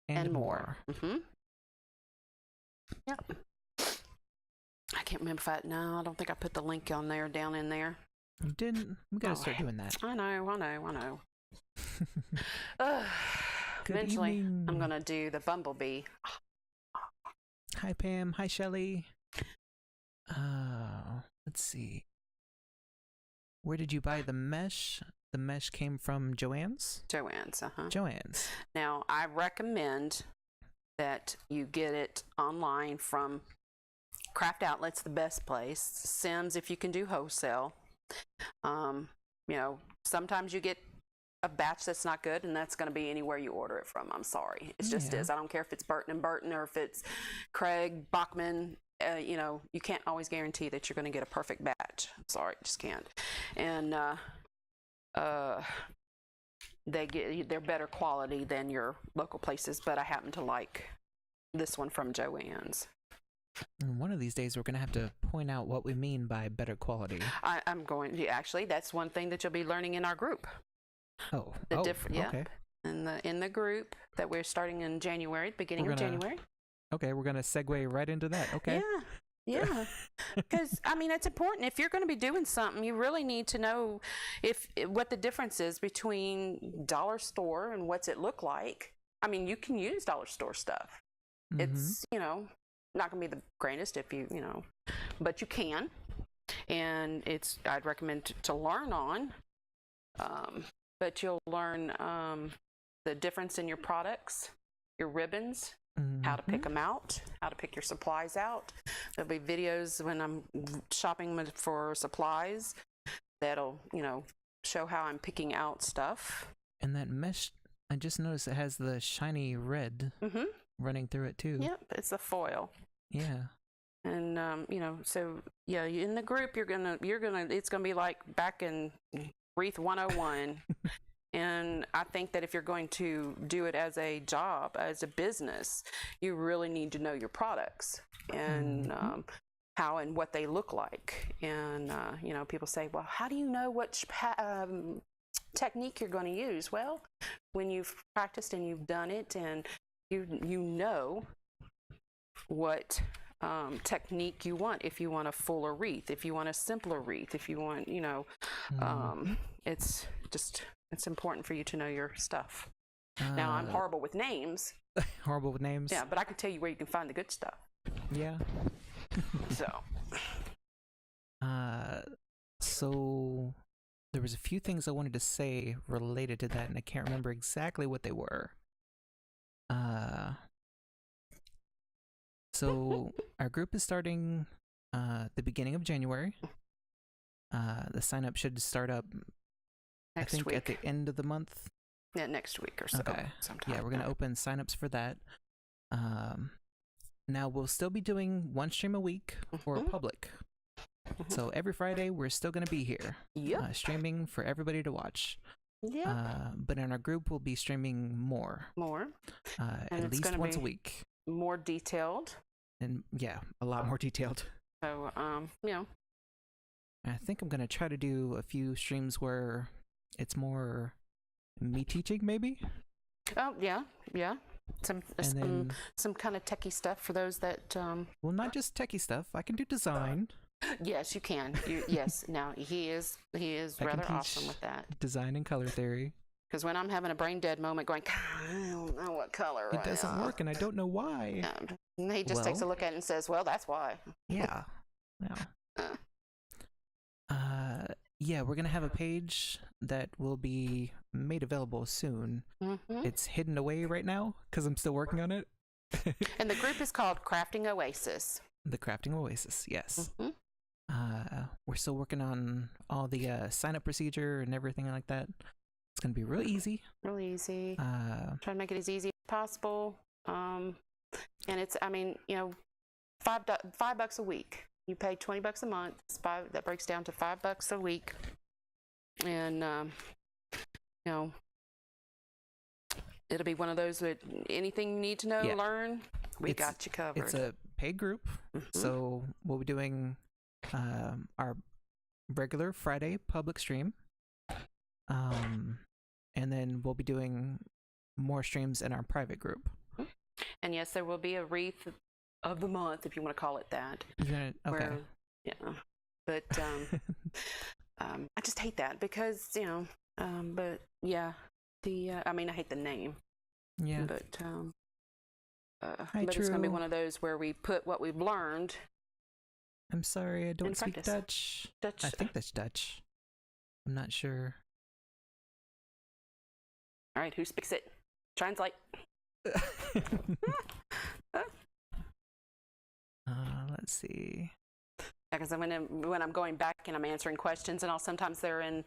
and More. Mm-hmm. Yep. I can't remember if I don't think I put the link on there, down in there. You didn't? We gotta start doing that. I know. Good Eventually, evening. I'm gonna do the Bumblebee. Hi, Pam. Hi, Shelly. Let's see. Where did you buy the mesh? The mesh came from Joanne's? Joanne's, Joanne's. Now, I recommend that you get it online from Craft Outlet's the best place. Sims, if you can do wholesale. Sometimes you get a batch that's not good, and that's going to be anywhere you order it from. I'm sorry. It just Yeah. is. I don't care if it's Burton and Burton or if it's Craig Bachman. You can't always guarantee that you're going to get a perfect batch. I'm sorry, just can't. And they're better quality than your local places, but I happen to like this one from Joanne's. And one of these days, we're gonna have to point out what we mean by better quality. I'm going to actually. That's one thing that you'll be learning in our group. Oh, Okay. In the group that we're starting in January, beginning of January. Okay, we're gonna segue right into that. Okay. Yeah. Because it's important. If you're going to be doing something, you really need to know what the difference is between dollar store and what's it look like. I mean, you can use dollar store stuff. Mhm. It's not going to be the greatest if but you can, and I'd recommend to learn on. But you'll learn the difference in your products, your ribbons, how to pick them out, how to pick your supplies out. There'll be videos when I'm shopping for supplies that'll, show how I'm picking out stuff. And that mesh, I just noticed it has the shiny red running through it too. Yep, it's a foil. Yeah. And so yeah, in the group it's gonna be like back in Wreath 101. And I think that if you're going to do it as a job, as a business, you really need to know your products and how and what they look like. And people say, well, how do you know which technique you're going to use? Well, when you've practiced and you've done it, and you know what technique you want. If you want a fuller wreath, if you want a simpler wreath, if you want, it's important for you to know your stuff. Now, I'm horrible with names. Horrible with names? Yeah, but I can tell you where you can find the good stuff. Yeah. So there was a few things I wanted to say related to that, and I can't remember exactly what they were. So our group is starting the beginning of January. The sign up should start up Next I think week. at the end of the month. Yeah, next week or so. Okay. Sometime. Yeah, we're gonna open signups for that. Now we'll still be doing one stream a week for public. So every Friday we're still gonna be here, streaming for everybody to watch. Yeah. But in our group we'll be streaming more. At least once a week. More detailed. And yeah, a lot more detailed. So I think I'm gonna try to do a few streams where it's more me teaching, maybe. Oh yeah. Some kind of techie stuff for those that. Well, not just techie stuff. I can do design. Yes, you can. Yes. Now he is rather awesome with that. Design and color theory. Because when I'm having a brain dead moment, going, I don't know what color. It doesn't work, and I don't know why. And he just takes a look at it and says, "Well, that's why." Yeah. Yeah, we're gonna have a page that will be made available soon. It's hidden away right now because I'm still working on it. And the group is called Crafting Oasis. The Crafting Oasis, yes. We're still working on all the sign-up procedure and everything like that. It's gonna be real easy. Really easy. Try to make it as easy as possible. And it's, $5 a week. You pay $20 a month. That breaks down to $5 a week. And it'll be one of those that anything you need to know, learn, we got you covered. It's a paid group, so we'll be doing our regular Friday public stream, and then we'll be doing more streams in our private group. And yes, there will be a wreath of the month, if you want to call it that. Okay. But I just hate that because but yeah, I hate the name. Yeah. But it's gonna be one of those where we put what we've learned. I'm sorry, I don't speak practice. Dutch. I think that's Dutch. I'm not sure. All right, who speaks it? Translate. Let's see. Because when I'm going back and I'm answering questions and all, sometimes they're in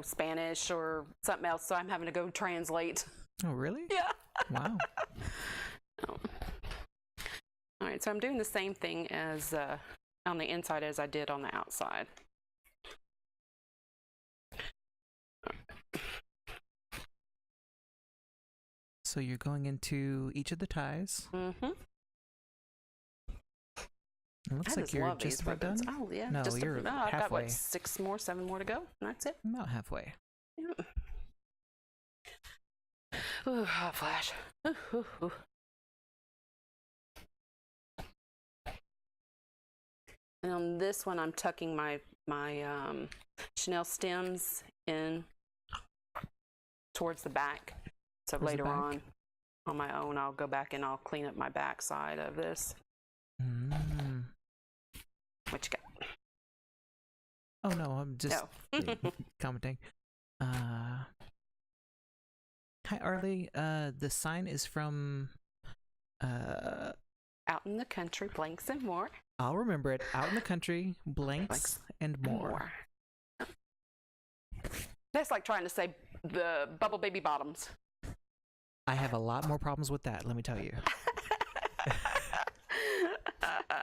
Spanish or something else, so I'm having to go translate. Oh, really? Yeah. Wow. All right, so I'm doing the same thing as on the inside as I did on the outside. So you're going into each of the ties. It looks like you're just about done. Oh, yeah. No, you're I've halfway. got, 7 more to go, and that's it. About halfway. Yeah. Ooh, hot flash. Ooh. And on this one, I'm tucking my chenille stems in towards the back. So later on my own, I'll go back and I'll clean up my back side of this. What you got? Oh no, I'm just commenting. Hi Arlie, the sign is from Out in the Country, Blanks and More. I'll remember it. Out in the Country, Blanks and More. That's like trying to say the Bubble Baby Bottoms. I have a lot more problems with that, let me tell you.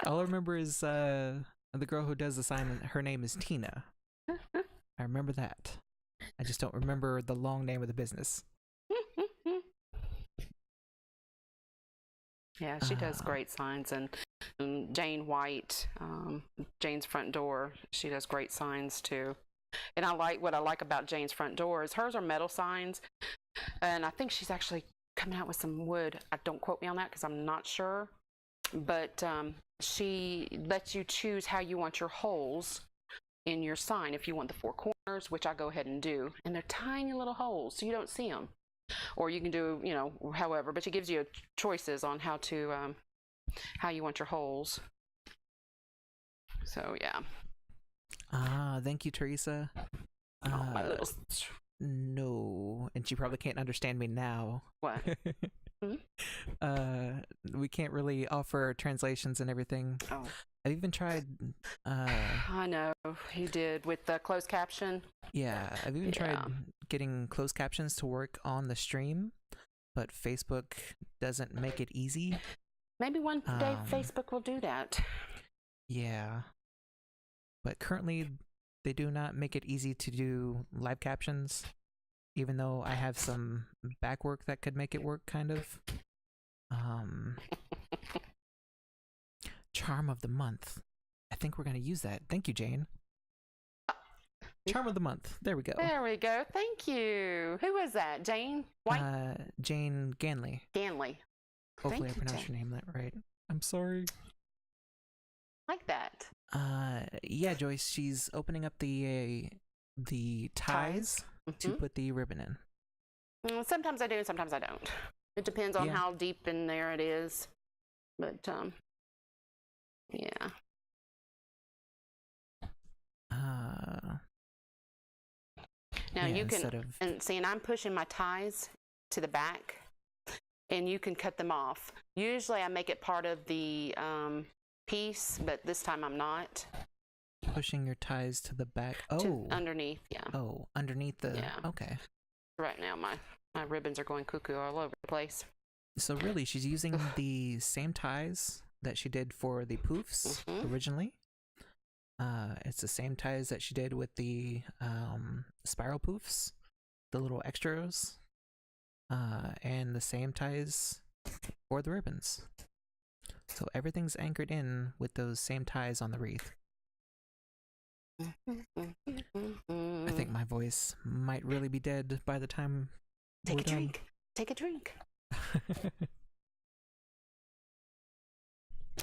All I remember is the girl who does the sign, her name is Tina. I remember that. I just don't remember the long name of the business. Yeah, she does great signs. And Jane White, Jane's Front Door, she does great signs too. And what I like about Jane's Front Door is hers are metal signs. And I think she's actually coming out with some wood. Don't quote me on that because I'm not sure. But she lets you choose how you want your holes in your sign. If you want the 4 corners, which I go ahead and do, and they're tiny little holes, so you don't see them. Or you can do, you know, however, but she gives you choices on how to, how you want your holes. So yeah. Thank you, Teresa. My little. No, and she probably can't understand me now. What? We can't really offer translations and everything. Oh. I've even tried. I know you did with the closed caption. Yeah, I've even tried getting closed captions to work on the stream, but Facebook doesn't make it easy. Maybe one day Facebook will do that. Yeah, but currently they do not make it easy to do live captions, even though I have some back work that could make it work, kind of. Charm of the month. I think we're going to use that. Thank you, Jane. Charm of the month. There we go. There we go. Thank you. Who was that? Jane White? Jane Ganley. Ganley. Hopefully Thank I pronounced your name that right. I'm sorry. Like that. Yeah, Joyce, she's opening up the ties to put the ribbon in. Sometimes I do, and sometimes I don't. It depends on how deep in there it is. But yeah. Now you can, and I'm pushing my ties to the back, and you can cut them off. Usually I make it part of the piece, but this time I'm not. Pushing your ties to the back. Underneath, yeah. Oh, underneath the. Yeah. Okay. Right now my ribbons are going cuckoo all over the place. So really, she's using the same ties that she did for the poofs originally. It's the same ties that she did with the spiral poofs, the little extras, and the same ties for the ribbons. So everything's anchored in with those same ties on the wreath. I think my voice might really be dead by the time we're done. Take a drink.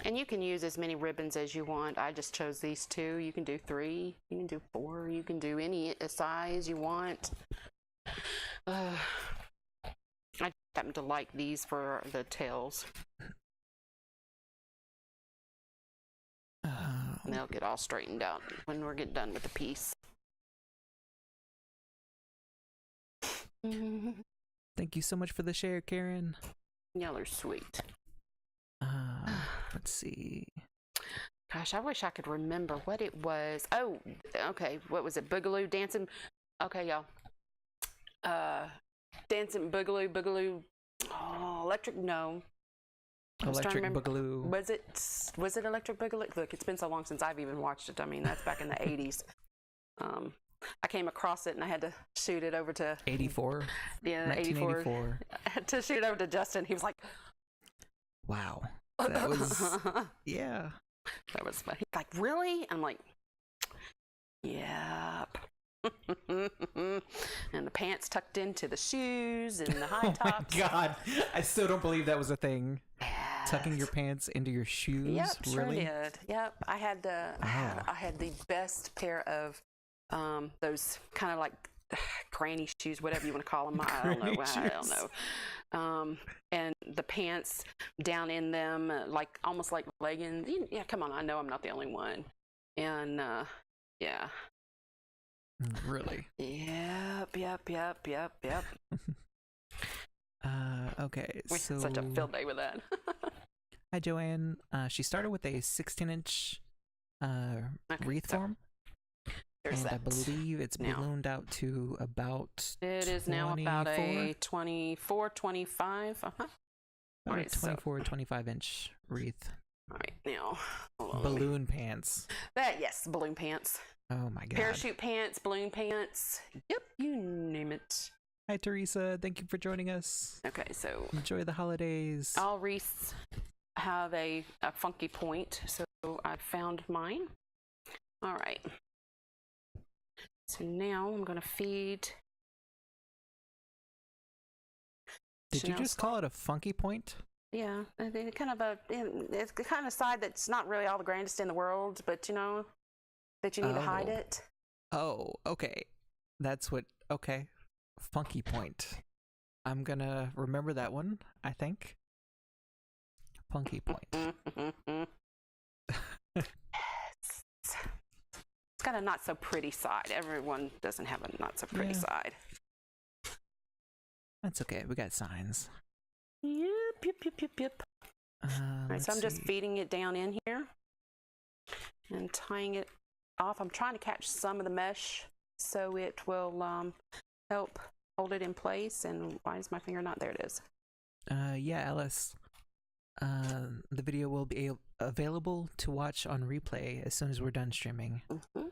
And you can use as many ribbons as you want. I just chose these 2. You can do 3. You can do 4. You can do any size you want. I happen to like these for the tails. And they'll get all straightened out when we're getting done with the piece. Thank you so much for the share, Karen. Y'all are sweet. Let's see. Gosh, I wish I could remember what it was. Oh, okay. What was it? Boogaloo dancing. Okay, y'all. Dancing Boogaloo. Oh, Electric. No. Electric Boogaloo. Was it Electric Boogaloo? Look, it's been so long since I've even watched it. I mean, that's back in the 80s. I came across it and I had to shoot it over to 84. Yeah, 84. To shoot it over to Justin. He was like, "Wow, that was yeah." That was funny. He's like, "Really?" I'm like, "Yep." And the pants tucked into the shoes and the high tops. Oh my God, I still don't believe that was a thing. Yes. Tucking your pants into your shoes. Yep, really? Sure did. Yep, I had I had the best pair of those kind of like granny shoes, whatever you want to call them. I don't know. And the pants down in them, like almost like leggings. Yeah, come on. I know I'm not the only one. And yeah. Really? Yep. Okay. We had such a field day with that. Hi, Joanne. She started with a 16-inch wreath form. And I believe it's ballooned out to about It is 24. now about a 24, 25. About a 24, 25-inch wreath. All right, now. Balloon pants. Yes, balloon pants. Oh my God. Parachute pants, balloon pants. Yep, you name it. Hi, Teresa. Thank you for joining us. Okay, so. Enjoy the holidays. All wreaths have a funky point, so I found mine. All right. So now I'm going to feed. Did you just call it a funky point? Yeah, I mean, it's the kind of side that's not really all the grandest in the world, but you know that you need to hide it. Oh, okay. That's what. Okay. Funky point. I'm gonna remember that one, I think. Funky point. It's got a not so pretty side. Everyone doesn't have a not so pretty side. That's okay. We got signs. Yep. All right, so I'm just feeding it down in here and tying it off. I'm trying to catch some of the mesh so it will help hold it in place. And why is my finger not there? It is. Yeah, Alice. The video will be available to watch on replay as soon as we're done streaming. Mm-hmm.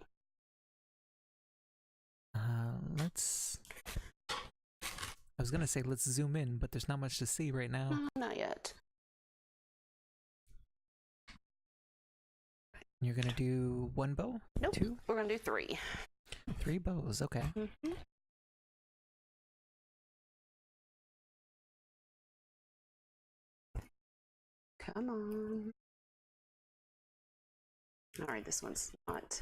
Let's. I was gonna say let's zoom in, but there's not much to see right now. No, not yet. You're gonna do one bow? Nope. 2? We're gonna do 3. 3 bows. Okay. Mm-hmm. Come on. All right, this one's not.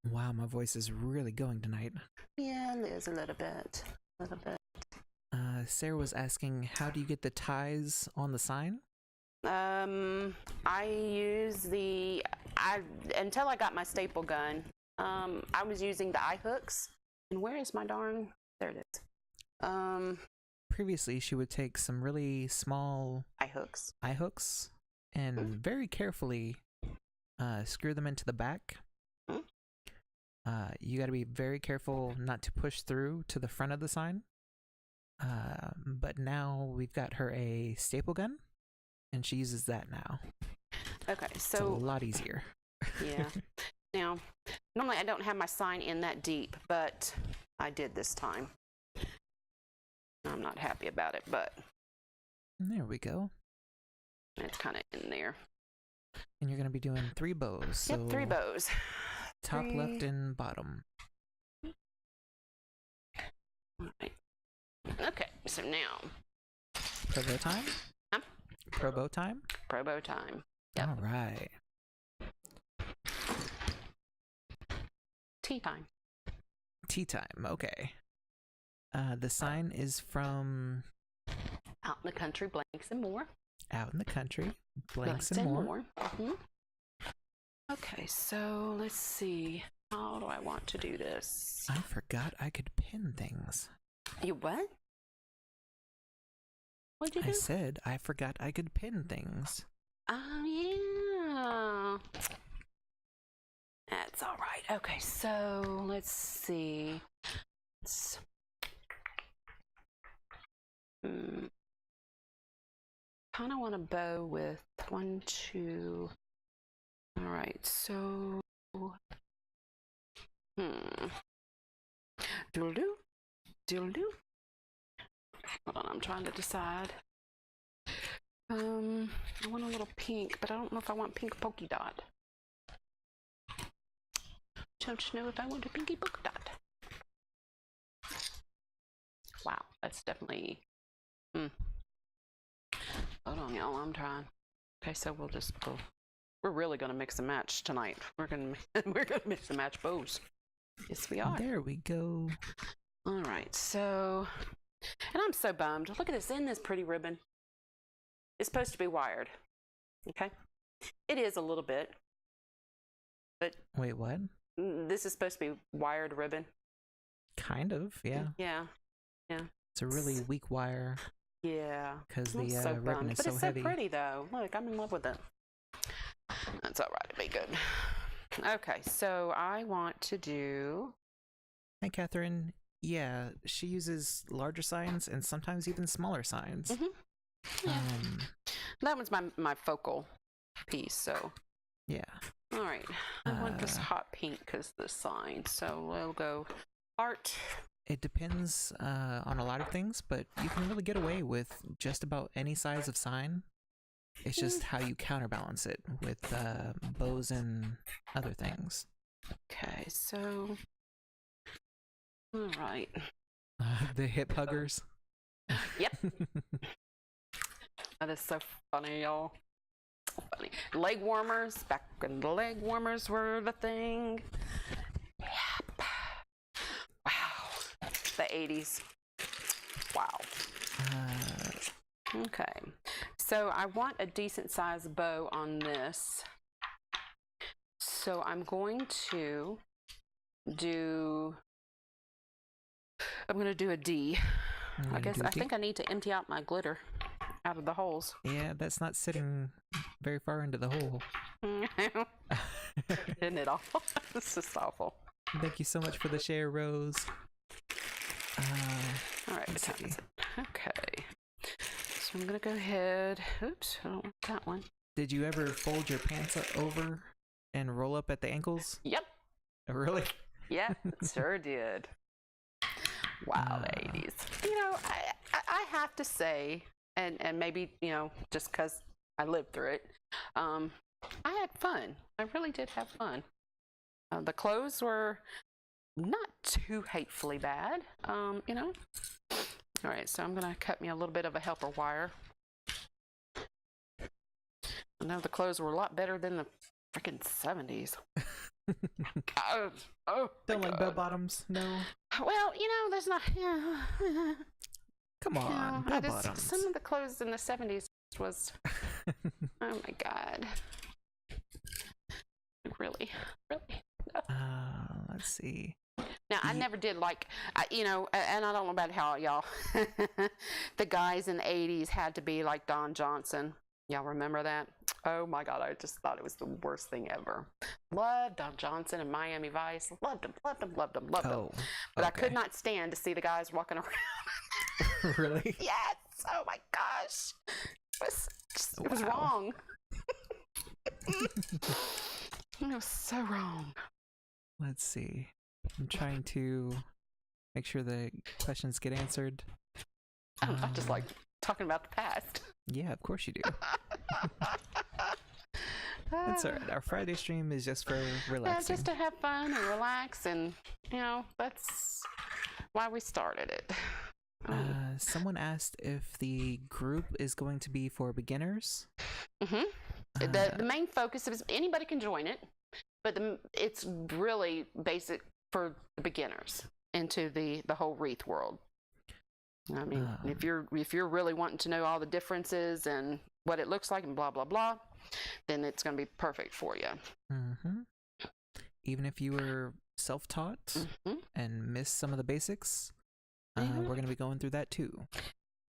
Wow, my voice is really going tonight. Yeah, it is a little bit. Sarah was asking, how do you get the ties on the sign? I use until I got my staple gun, I was using the eye hooks. And where is my darn? There it is. Previously, she would take some really small eye hooks and very carefully screw them into the back. You got to be very careful not to push through to the front of the sign. But now we've got her a staple gun, and she uses that now. Okay, so it's a lot easier. Yeah. Now, normally I don't have my sign in that deep, but I did this time. I'm not happy about it, but there we go. It's kind of in there. And you're going to be doing 3 bows. Yep, 3 bows. Top, left, and bottom. All right. Okay, so now. Pro bow time? Huh? Pro bow time? Pro bow time. Yep. All right. Tea time. Tea time, okay. The sign is from... Out in the country, blanks and more. Out in the country, blanks and more. Mm-hmm. Okay, so let's see. How do I want to do this? I forgot I could pin things. You what? What'd you do? I said I forgot I could pin things. Oh, yeah. That's all right. Okay, so let's see. Kind of want to bow with 1, 2. All right, so. Doodle-doo. Doodle-doo. Hold on, I'm trying to decide. I want a little pink, but I don't know if I want pink polka dot. Don't you know if I want a pinky polka dot? Wow, that's definitely. Hold on, y'all. I'm trying. Okay, so we're really gonna mix and match tonight. We're gonna mix and match bows. Yes, we are. There we go. All right, so, and I'm so bummed. Look at this. Isn't this pretty ribbon? It's supposed to be wired. Okay, it is a little bit, but wait, what? This is supposed to be wired ribbon. Kind of, yeah. Yeah. It's a really weak wire. Yeah. Because the ribbon is but so it's heavy. so pretty, though. Look, I'm in love with it. That's all right. It'll be good. Okay, so I want to do. Hi, Catherine. Yeah, she uses larger signs and sometimes even smaller signs. Mm-hmm. Yeah. That one's my focal piece, so. Yeah. All right. I want this hot pink because the sign. So we'll go heart. It depends on a lot of things, but you can really get away with just about any size of sign. It's just how you counterbalance it with bows and other things. Okay, so. All right. The hip huggers. Yep. That is so funny, y'all. So funny. Leg warmers, back when the leg warmers were the thing. Yep. Wow. The 80s. Wow. Okay. So I want a decent sized bow on this. So I'm going to do a D. I think I need to empty out my glitter out of the holes. Yeah, that's not sitting very far into the hole. Isn't it awful? It's just awful. Thank you so much for the share, Rose. All right, let's see. Okay. So I'm gonna go ahead. Oops, I don't want that one. Did you ever fold your pants over and roll up at the ankles? Yep. Really? Yeah, sure did. Wow, the 80s. You know, I have to say, and maybe, you know, just because I lived through it, I had fun. I really did have fun. The clothes were not too hatefully bad, you know. All right, so I'm going to cut me a little bit of a helper wire. I know the clothes were a lot better than the freaking 70s. Don't like bell bottoms? No. Well, you know, there's not. Come on, bell bottoms. Some of the clothes in the 70s was. Oh my God. Really. No. Let's see. Now, I never did like, you know, and I don't know about how y'all, the guys in the 80s had to be like Don Johnson. Y'all remember that? Oh my God, I just thought it was the worst thing ever. Loved Don Johnson and Miami Vice. Loved him. But okay. I could not stand to see the guys walking around. Really? Yes. Oh my gosh. It was wrong. It was so wrong. Let's see. I'm trying to make sure the questions get answered. I just like talking about the past. Yeah, of course you do. That's all right. Our Friday stream is just for relaxing. Yeah, just to have fun and relax, and you know, that's why we started it. Someone asked if the group is going to be for beginners. Mm-hmm. The main focus is anybody can join it, but it's really basic for the beginners into the whole Wreath world. I mean, if you're really wanting to know all the differences and what it looks like and blah blah blah, then it's going to be perfect for you. Mm-hmm. Even if you were self-taught and missed some of the basics, we're going to be going through that too.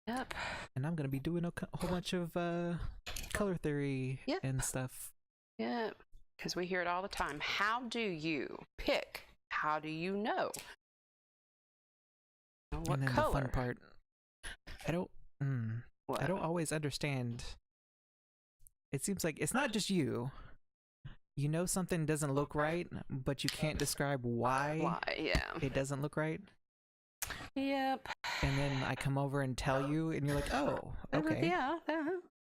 Yep. And I'm going to be doing a whole bunch of color theory and stuff. Yeah, because we hear it all the time. How do you pick? How do you know? What and then color? The fun part, I don't always understand. It seems like it's not just you. You know something doesn't look right, but you can't describe why it doesn't look right. Yep. And then I come over and tell you, and you're like, oh, okay. Yeah.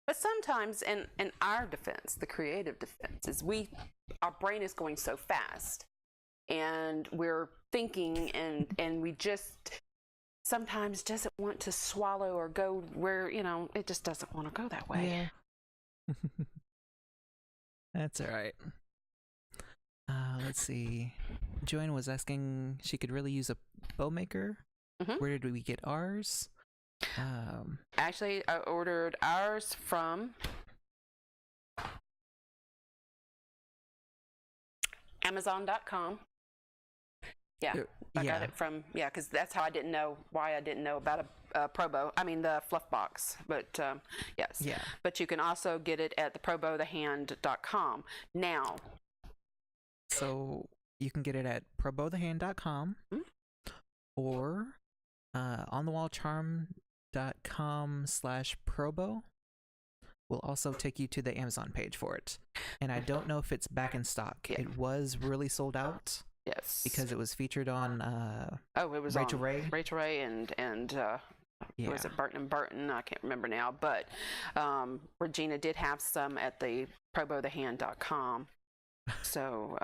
But sometimes, in our defense, the creative defense, is our brain is going so fast, and we're thinking, and we just sometimes doesn't want to swallow or go where, you know, it just doesn't want to go that way. Yeah. That's all right. Let's see. Joanne was asking she could really use a bow maker. Where did we get ours? Actually, I ordered ours from Amazon.com. Yeah, I got it from, because that's how I didn't know about a Pro Bow. I mean, the fluff box, but yes. Yeah. But you can also get it at the probowthehand.com. Now. So you can get it at probowthehand.com or onthewallcharm.com/probow will also take you to the Amazon page for it. And I don't know if it's back in stock. Yeah. It was really sold out. Yes. Because it was featured on it was Rachel on Ray. Rachel Ray and was it Burton and Burton? I can't remember now, but Regina did have some at the probowthehand.com. So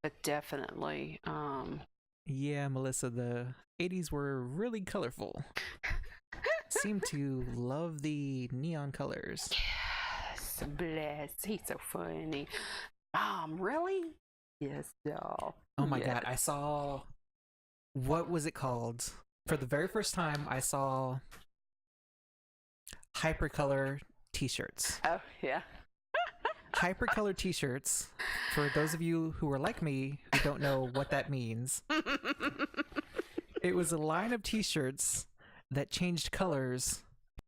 but definitely yeah, Melissa, the 80s were really colorful. seem to love the neon colors. Yes, bless. He's so funny. Really? Yes, doll. Oh my god, I saw, what was it called? For the very first time, I saw hypercolor t-shirts. Oh, yeah. Hypercolor t-shirts, for those of you who are like me who don't know what that means, it was a line of t-shirts that changed colors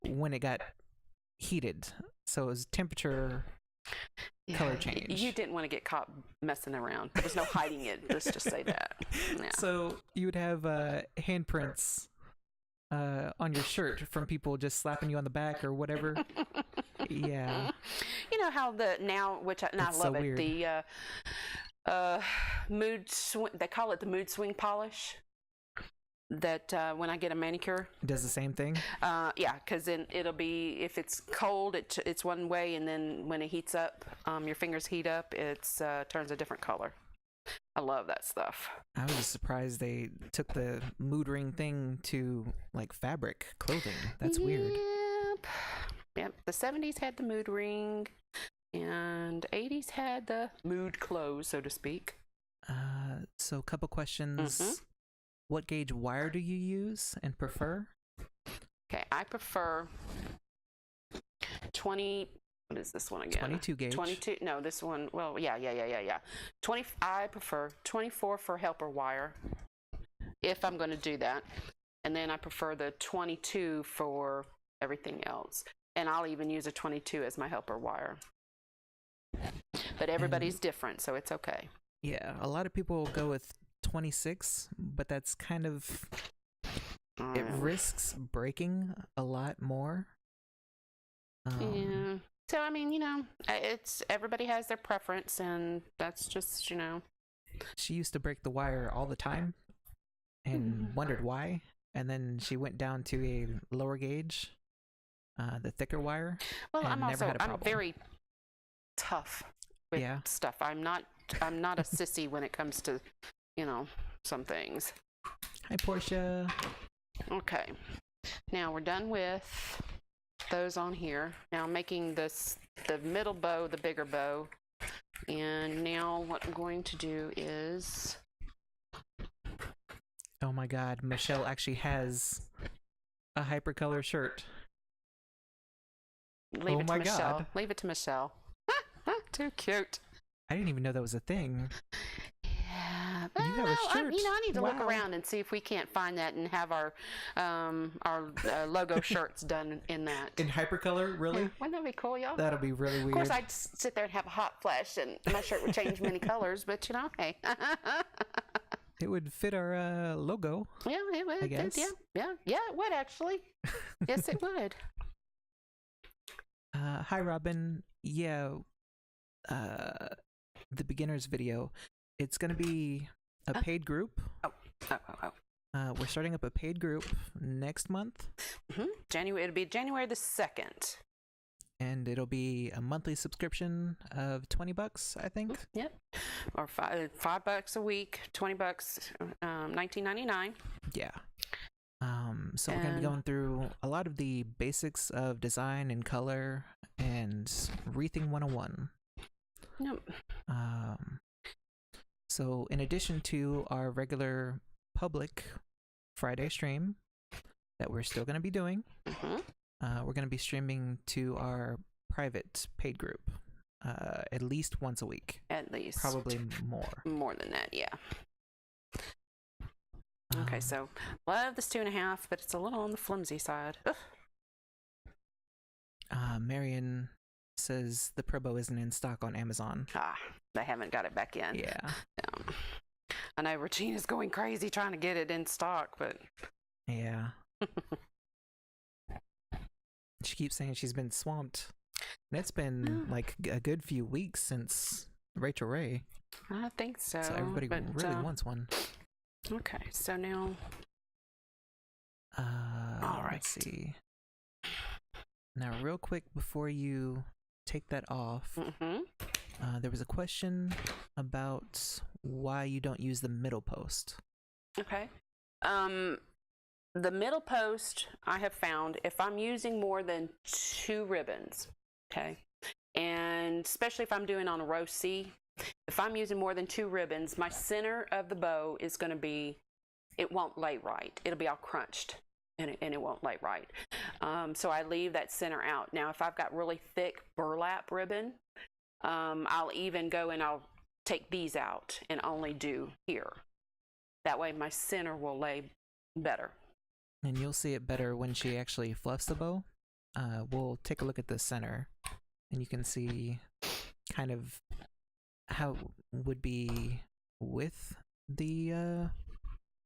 when it got heated. So it was temperature color change. You didn't want to get caught messing around. There was no hiding it. Let's just say that. Yeah. So you would have handprints on your shirt from people just slapping you on the back or whatever. Yeah. You know how which I love so it, weird. the mood swing, they call it the mood swing polish. That when I get a manicure, It does the same thing. yeah, because then it'll be, if it's cold, it's one way, and then when it heats up, your fingers heat up, it's turns a different color. I love that stuff. I was just surprised they took the mood ring thing to like fabric clothing. That's weird. Yep. The 70s had the mood ring, and 80s had the mood clothes, so to speak. So a couple questions. Mm-hmm. What gauge wire do you use and prefer? Okay, I prefer 20. What is this one again? 22 gauge. 22. No, this one. Well, yeah. 20. I prefer 24 for helper wire, if I'm going to do that, and then I prefer the 22 for everything else. And I'll even use a 22 as my helper wire. But everybody's different, so it's okay. Yeah, a lot of people go with 26, but that's kind of, it risks breaking a lot more. Yeah. So I mean, it's everybody has their preference, and that's just, She used to break the wire all the time and wondered why, and then she went down to a lower gauge, the thicker wire. Well, and I'm very tough with stuff. I'm not a sissy when it comes to, some things. Hi, Portia. Okay. Now we're done with those on here. Now I'm making the middle bow the bigger bow. And now what I'm going to do is... Oh my god, Michelle actually has a hypercolor shirt. Leave it to Michelle. Leave it to Michelle. Too cute. I didn't even know that was a thing. Yeah, you have a shirt. I need to look around and see if we can't find that and have our logo shirts done in that. In hypercolor, really? Yeah. Wouldn't that be cool, y'all? That'll be really weird. Of course, I'd sit there and have a hot flash, and my shirt would change many colors. But hey. It would fit our logo. Yeah, it would. I guess. Yeah, it would actually. Yes, it would. Hi, Robin. Yeah. The beginners video, it's gonna be a paid group. We're starting up a paid group next month. It'll be January the 2nd, and it'll be a monthly subscription of $20, I think. Yep. Or $5 a week, $20, $19.99. Yeah. So we're gonna be going through a lot of the basics of design and color and wreathing 101. Yep. So in addition to our regular public Friday stream that we're still going to be doing, we're going to be streaming to our private paid group at least once a week. At least. Probably more. More than that, yeah. Okay, so love this 2.5, but it's a little on the flimsy side. Marion says the Probo isn't in stock on Amazon. They haven't got it back in. Yeah. I know Regina's going crazy trying to get it in stock, but... Yeah. She keeps saying she's been swamped. And it's been like a good few weeks since Rachel Ray. I think so. So everybody really wants one. Okay, so now... All right. Let's see. Now, real quick, before you take that off, there was a question about why you don't use the middle post. Okay. the middle post, I have found if I'm using more than 2 ribbons, okay, and especially if I'm doing on a row C, if I'm using more than 2 ribbons, my center of the bow is going to be, it won't lay right. It'll be all crunched, and it won't lay right. So I leave that center out. Now, if I've got really thick burlap ribbon, I'll even go and I'll take these out and only do here. That way my center will lay better. And you'll see it better when she actually fluffs the bow. We'll take a look at the center, and you can see kind of how it would be with the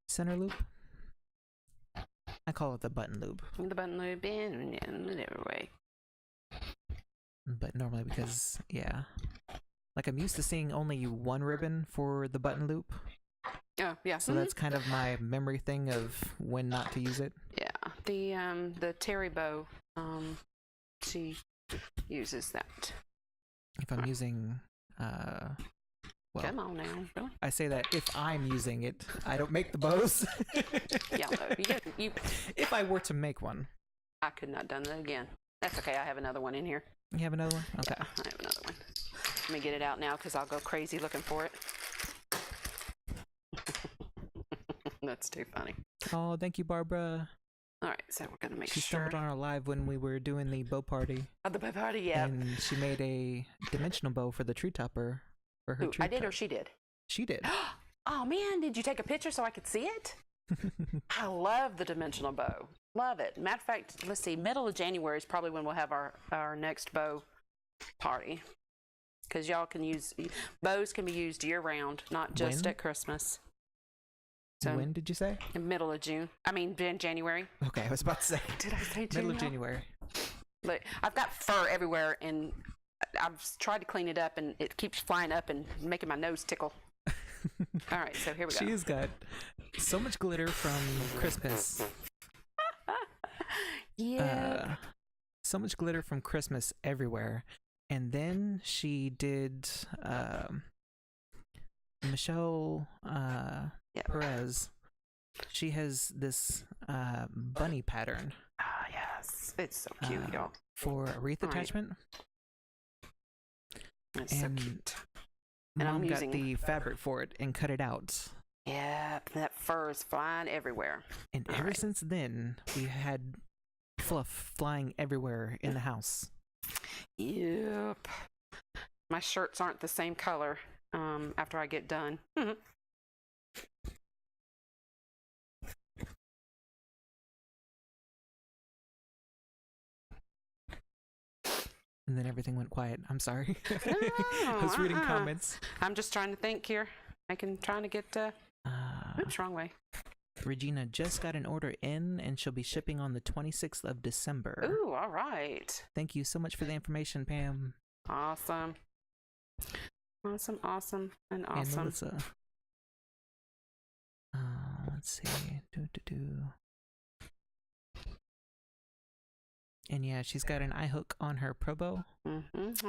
center loop. I call it the button loop. The button loop in every way. But normally, because, yeah. Like, I'm used to seeing only 1 ribbon for the button loop. Oh, yeah. So that's kind of my memory thing of when not to use it. Yeah. The Terry bow, she uses that. If I'm using, well, come on now. Really? I say that if I'm using it, I don't make the bows. Yeah, no, you. If I were to make one. I could not have done that again. That's okay. I have another one in here. You have another one? Okay. Yeah, I have another one. Let me get it out now because I'll go crazy looking for it. That's too funny. Oh, thank you, Barbara. All right, so we're going to make She sure. stumbled on our live when we were doing the bow party. Oh, the bow party, yeah. And she made a dimensional bow for the tree topper. For her Ooh, tree I did top. or she did? She did. Oh, man, did you take a picture so I could see it? I love the dimensional bow. Love it. Matter of fact, let's see, middle of January is probably when we'll have our next bow party. Because y'all can use, bows can be used year round, not just When? at Christmas. So When did you say? in middle of June. I mean, January. Okay, I was about to say. Did I say June? Middle of January. Look, I've got fur everywhere, and I've tried to clean it up, and it keeps flying up and making my nose tickle. All right, so here we go. She has got so much glitter from Christmas. Yeah. So much glitter from Christmas everywhere. And then she did Michelle Perez. She has this bunny pattern Ah, yes. It's so cute, y'all. for a wreath All right. attachment. It's so And cute. And Mom I'm got using the fabric for it and cut it out. Yeah, that fur is flying everywhere. And All ever right. since then, we had fluff flying everywhere in the house. Yep. My shirts aren't the same color after I get done. And then everything went quiet. I'm sorry. No, I was reading comments. I'm just trying to think here. Trying to get, oops, wrong way. Regina just got an order in and she'll be shipping on the 26th of December. Ooh, all right. Thank you so much for the information, Pam Awesome. Awesome, awesome, and and awesome. Melissa. Let's see. And yeah, she's got an eye hook on her Pro Bow. I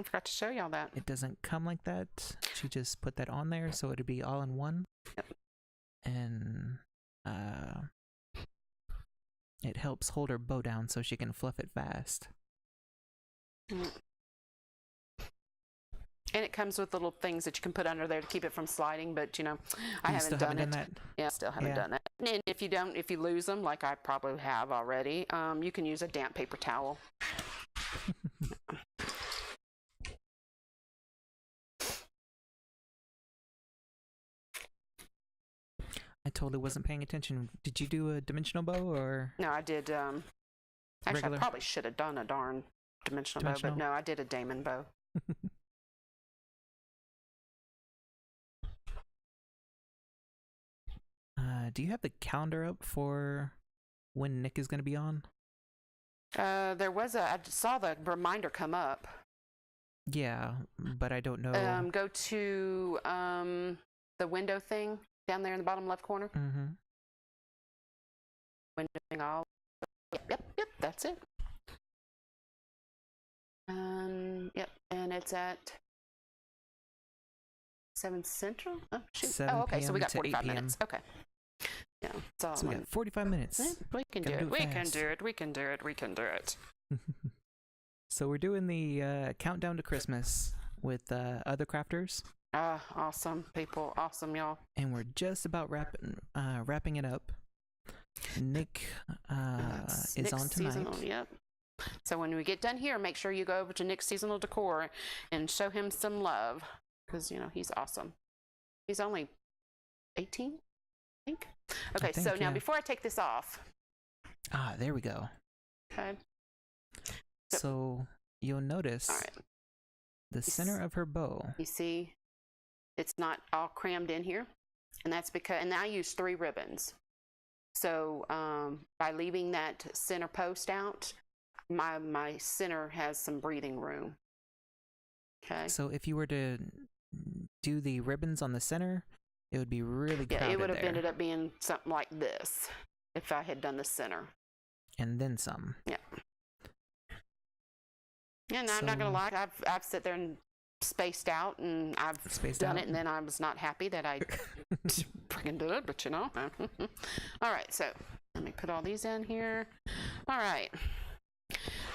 forgot to show y'all that. It doesn't come like that. She just put that on there so it'd be all in one. Yep. And it helps hold her bow down so she can fluff it fast. And it comes with little things that you can put under there to keep it from sliding, but I You haven't still done haven't it. done that? Yeah, I still haven't Yeah. done that. And if you lose them, like I probably have already, you can use a damp paper towel. I totally wasn't paying attention. Did you do a dimensional bow or? No, I did. Actually, Regular? I probably should have done a darn dimensional bow, Dimensional? but no, I did a Damon bow. Do you have the calendar up for when Nick is going to be on? I saw the reminder come up. Yeah, but I don't know. Go to the window thing down there in the bottom left corner. Mm-hmm. Window thing, all. Yep, that's it. Yep, and it's at 7 Central. Oh, shoot. 7 Oh, okay, so we p.m. got to 8 45 p.m. minutes. Okay. Yeah, it's all So we got 45 minutes. we can do Gotta it. do it We can fast. do it. We can do it. We can do it. So we're doing the countdown to Christmas with other crafters, Awesome people. Awesome, y'all. and we're just about wrapping it up. Nick is Nick's on tonight. Seasonal, yep. So when we get done here, make sure you go over to Nick's Seasonal Decor and show him some love, because, he's awesome. He's only 18, I think. Okay, so now before I take this off. There we go. Okay. So you'll notice All right. the center of her bow. You see, it's not all crammed in here, and that's because, and I use 3 ribbons. So by leaving that center post out, my center has some breathing room. Okay. So if you were to do the ribbons on the center, it would be really crowded. Yeah, it would have there. ended up being something like this if I had done the center. And then some. Yeah. Yeah, and I'm not gonna lie, I've sat there and spaced out, and I've done it, and then I was not happy that I freaking did it, but all right, so let me put all these in here. All right.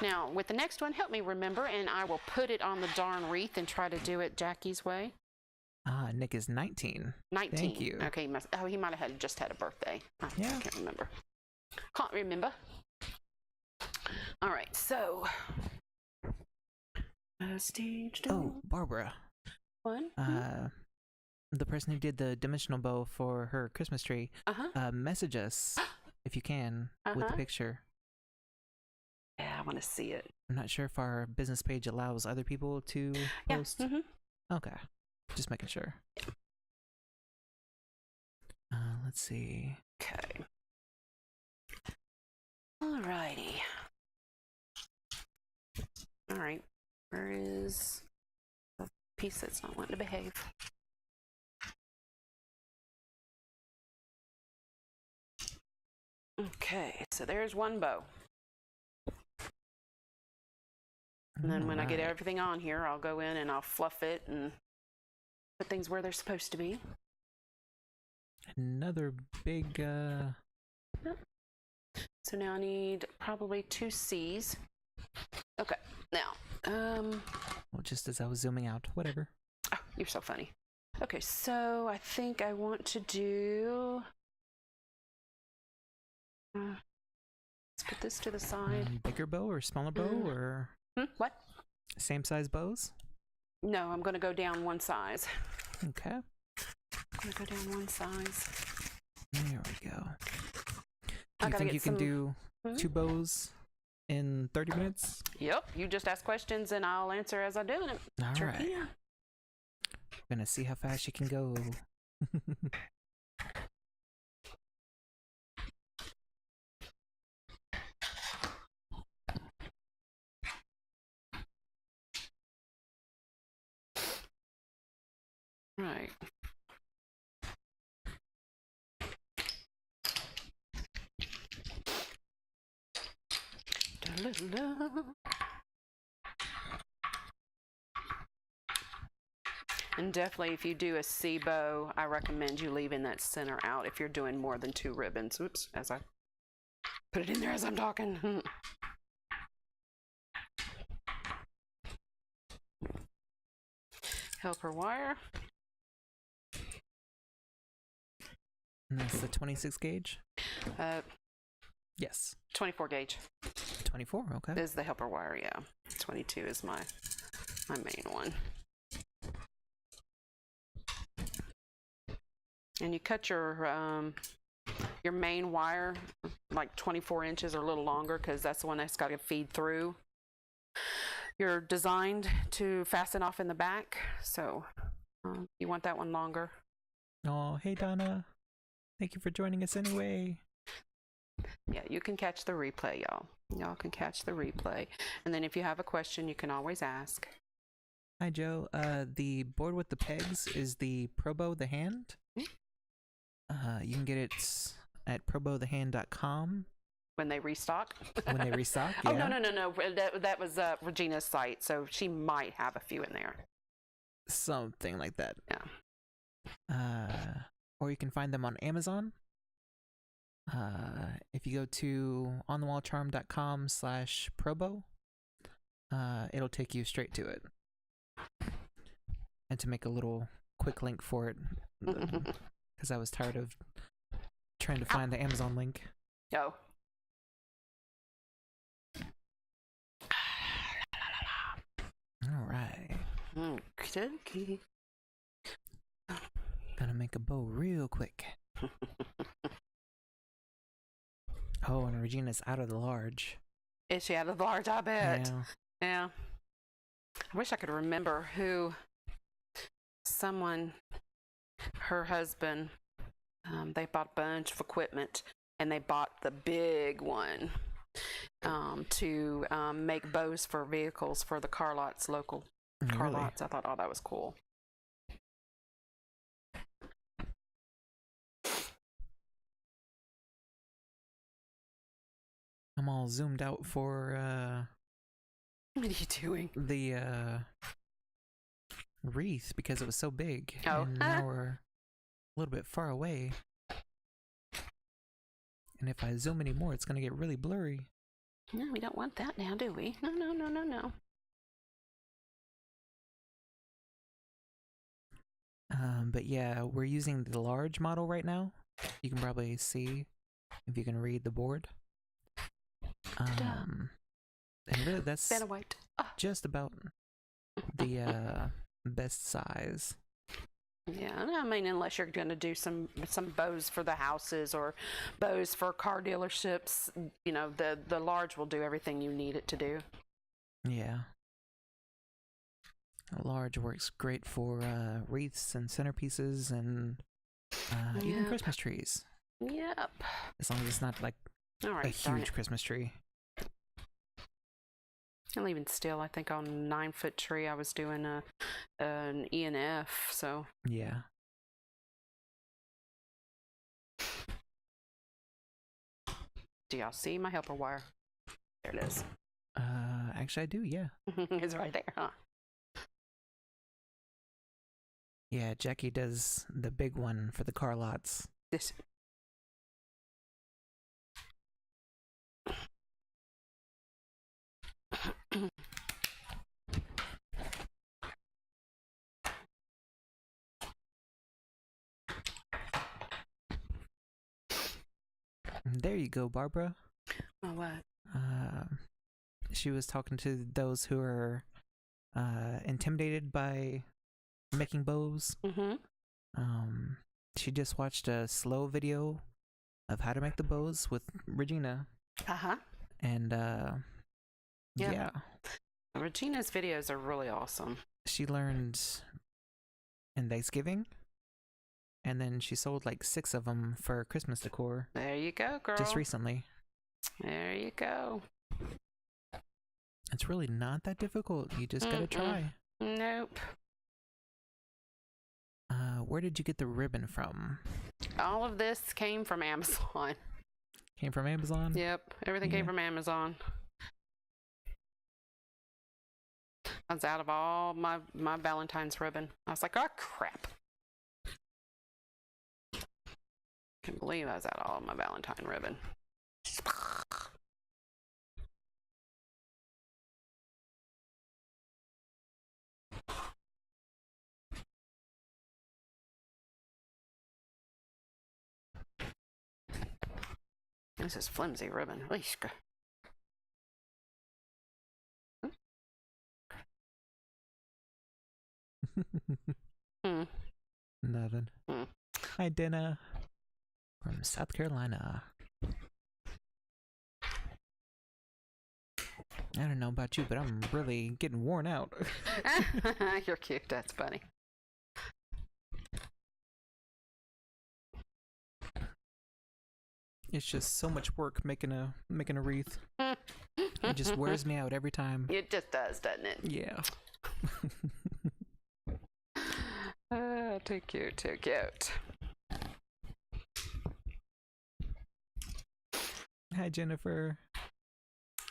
Now, with the next one, help me remember, and I will put it on the darn wreath and try to do it Jackie's way. Nick is 19. 19. Thank you. Okay, he might have just had a birthday. I can't remember. Can't remember. All right, so stage 2. Oh, Barbara. One. The person who did the dimensional bow for her Christmas tree, message us if you can with the picture. Yeah, I want to see it. I'm not sure if our business page allows other people to post. Yeah. Okay, just making sure. Let's see. Okay. Alrighty. All right. Where is the piece that's not wanting to behave? Okay, so there's one bow. And then when I get everything on here, I'll go in and I'll fluff it and put things where they're supposed to be. Another big So now I need probably 2 C's. Okay, now, well, just as I was zooming out, whatever. oh, you're so funny. Okay, so I think I want to do, let's put this to the side. Bigger bow or smaller bow or What? same size bows? No, I'm going to go down one size. Okay. I'm going to go down one size. There we go. Do you think you can do 2 bows in 30 minutes? Yep, you just ask questions and I'll answer as I do it. All Sure right. can. We're gonna see how fast you can go. Right. And definitely, if you do a C bow, I recommend you leaving that center out if you're doing more than 2 ribbons. Oops, as I put it in there as I'm talking. Helper wire. And that's the 26 gauge? Yes. 24 gauge 24, okay. is the helper wire, yeah. 22 is my main one. And you cut your main wire like 24 inches or a little longer, because that's the one that's got to feed through. You're designed to fasten off in the back, so you want that one longer. Oh, hey Donna. Thank you for joining us anyway. Yeah, you can catch the replay, y'all. Y'all can catch the replay. And then if you have a question, you can always ask. Hi Joe. The board with the pegs is the Probo the Hand. You can get it at probowthehand.com. When they restock? When they restock, yeah. Oh, no. That was Regina's site, so she might have a few in there. Something like that. Yeah. Or you can find them on Amazon. If you go to onthewallcharm.com/probo, it'll take you straight to it. And to make a little quick link for it, because I was tired of trying to find the Amazon link. Oh. All right. Okay. Gonna make a bow real quick. Oh, and Regina's out of the large. Is she out of the large? I bet. Yeah. Yeah. I wish I could remember who her husband, they bought a bunch of equipment and they bought the big one to make bows for vehicles for the car lots, local car Really? lots. I thought, oh, that was cool. I'm all zoomed out for What are you doing? the wreath because it was so big. Oh. And now we're a little bit far away. And if I zoom any more, it's gonna get really blurry. No, we don't want that now, do we? No. But yeah, we're using the large model right now. You can probably see if you can read the board. And really, that's Vanna White. just about the best size. Yeah, I mean, unless you're going to do some bows for the houses or bows for car dealerships, you know, the large will do everything you need it to do. Yeah. A large works great for wreaths and centerpieces and even Yep. Christmas trees. Yep. As long as it's not like All a right, darn huge it. Christmas tree. And even still, I think on a 9-foot tree, I was doing an E and F. So Yeah. do y'all see my helper wire? There it is. Actually, I do. Yeah. It's right there, huh? Yeah. Jackie does the big one for the car lots. This. There you go, Barbara. Oh, what? She was talking to those who are intimidated by making bows. Mm-hmm. She just watched a slow video of how to make the bows with Regina, Uh-huh. and yeah, Regina's videos are really awesome. she learned in Thanksgiving, and then she sold like 6 of them for Christmas decor There you go, girl. just recently. There you go. It's really not that difficult. You just gotta Mm-mm. try. Nope. Where did you get the ribbon from? All of this came from Amazon. Came from Amazon? Yep. Everything Yeah. came from Amazon. I was out of all my Valentine's ribbon. I was like, oh, crap. Can't believe I was out of all my Valentine ribbon. This is flimsy ribbon. Eesh. Hmm. Nothing. Hmm. Hi, Dana. From South Carolina. I don't know about you, but I'm really getting worn out. You're cute. That's funny. It's just so much work making a wreath. It just wears me out every time. It just does, doesn't it? Yeah. Too cute, too cute. Hi, Jennifer.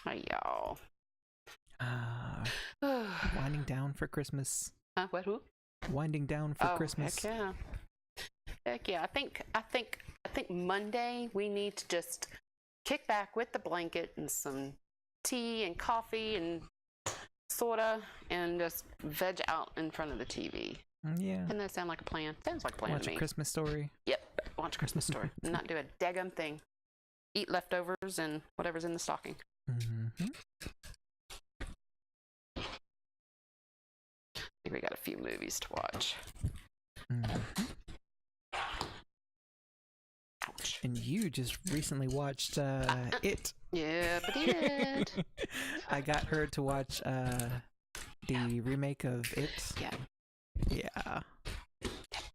Hi, y'all. Winding down for Christmas. What? Who? Winding down for Oh, Christmas. heck yeah. Heck yeah. I think Monday we need to just kick back with the blanket and some tea and coffee and soda and just veg out in front of the TV. Yeah. Doesn't that sound like a plan? Sounds like a plan Watch to A me. Christmas Story. Yep. Watch a Christmas Story. Not do a daggum thing. Eat leftovers and whatever's in the stocking. Mm-hmm. I think we got a few movies to watch. Mm-hmm. Ouch. And you just recently watched It. Yeah, but he did. I got her to watch the remake of It. Yeah. Yeah.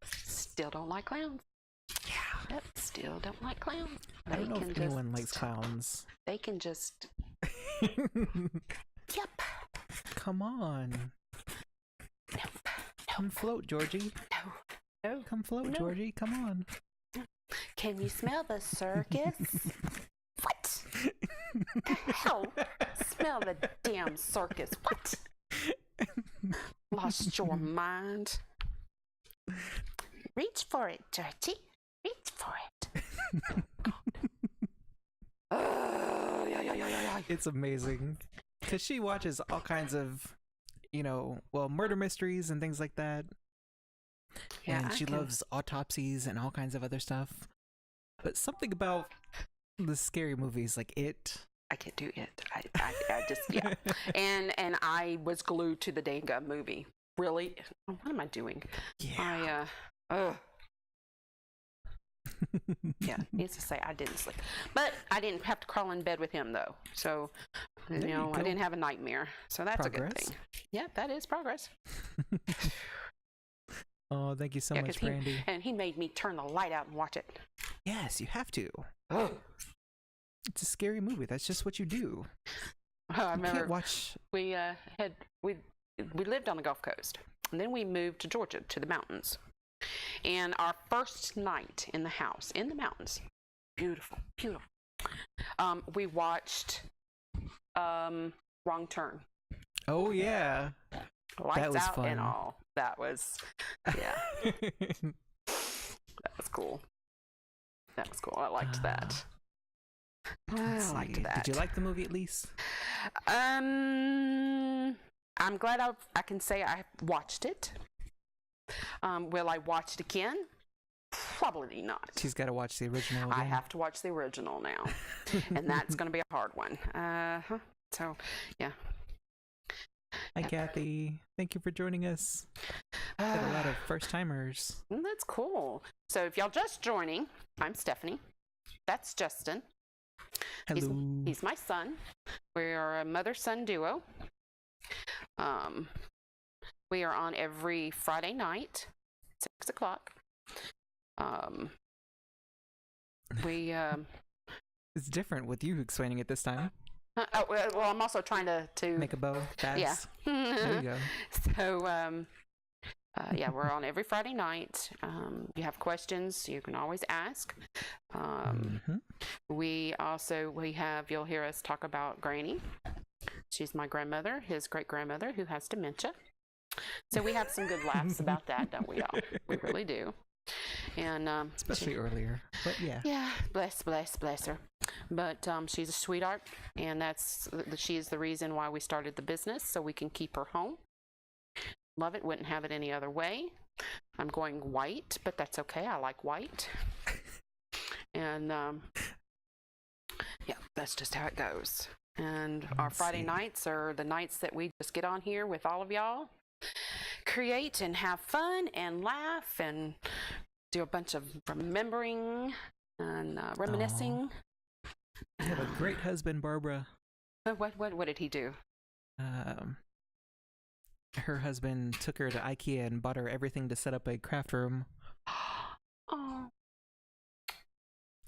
Still don't like clowns. Yeah. Yep, still don't like clowns. I don't know if anyone likes clowns. They can just. Yep. Come on. Nope. Come float, Georgie. No. Come float, No. Georgie. Come on. Can you smell the circus? What? The hell? Smell the damn circus. What? Lost your mind. Reach for it, Georgie. Reach for it. It's amazing. Because she watches all kinds of, murder mysteries and things like that. Yeah, And she loves autopsies and all kinds of other stuff. But something about the scary movies like It. I can't do it. I just, yeah. And I was glued to the dang movie. Really? What am I doing? Yeah. Yeah, needs to say I didn't sleep. But I didn't have to crawl in bed with him, though. So, There you I go. didn't have a nightmare. So that's a good Progress. thing. Yeah, that is progress. Oh, thank you so Yeah, much, 'cause Brandy. And he made me turn the light out and watch it. Yes, you have to. Oh. It's a scary movie. That's just what you do. I You remember can't watch. we lived on the Gulf Coast, and then we moved to Georgia, to the mountains. And our first night in the house, in the mountains, beautiful, beautiful. We watched Wrong Turn. Oh, yeah. Lights was out fun. and all. That was, yeah, that was cool. That was cool. I liked that. I liked See. that. Did you like the movie at least? I'm glad I can say I watched it. Will I watch it again? Probably not. She's got to watch the original again. I have to watch the original now, and that's going to be a hard one. So, yeah. Hi, Kathy. Thank you for joining us. Got a lot of first timers. That's cool. So, if y'all just joining, I'm Stephanie. That's Justin. Hello. He's my son. We are a mother-son duo. We are on every Friday night, 6 o'clock. It's different with you explaining it this time. Well, I'm also trying to Make a bow. Fast. yeah. There you go. So, yeah, we're on every Friday night. You have questions, you can always ask. Mhm. You'll hear us talk about Granny. She's my grandmother, his great-grandmother, who has dementia. So we have some good laughs about that, don't we all? We really do. And Especially earlier. But yeah. yeah, bless her. But she's a sweetheart, and she is the reason why we started the business, so we can keep her home. Love it, wouldn't have it any other way. I'm going white, but that's okay. I like white. And yeah, that's just how it goes. And our Friday nights are the nights that we just get on here with all of y'all, create and have fun and laugh and do a bunch of remembering and reminiscing. You have a great husband, Barbara. What did he do? Her husband took her to IKEA and bought her everything to set up a craft room. Oh,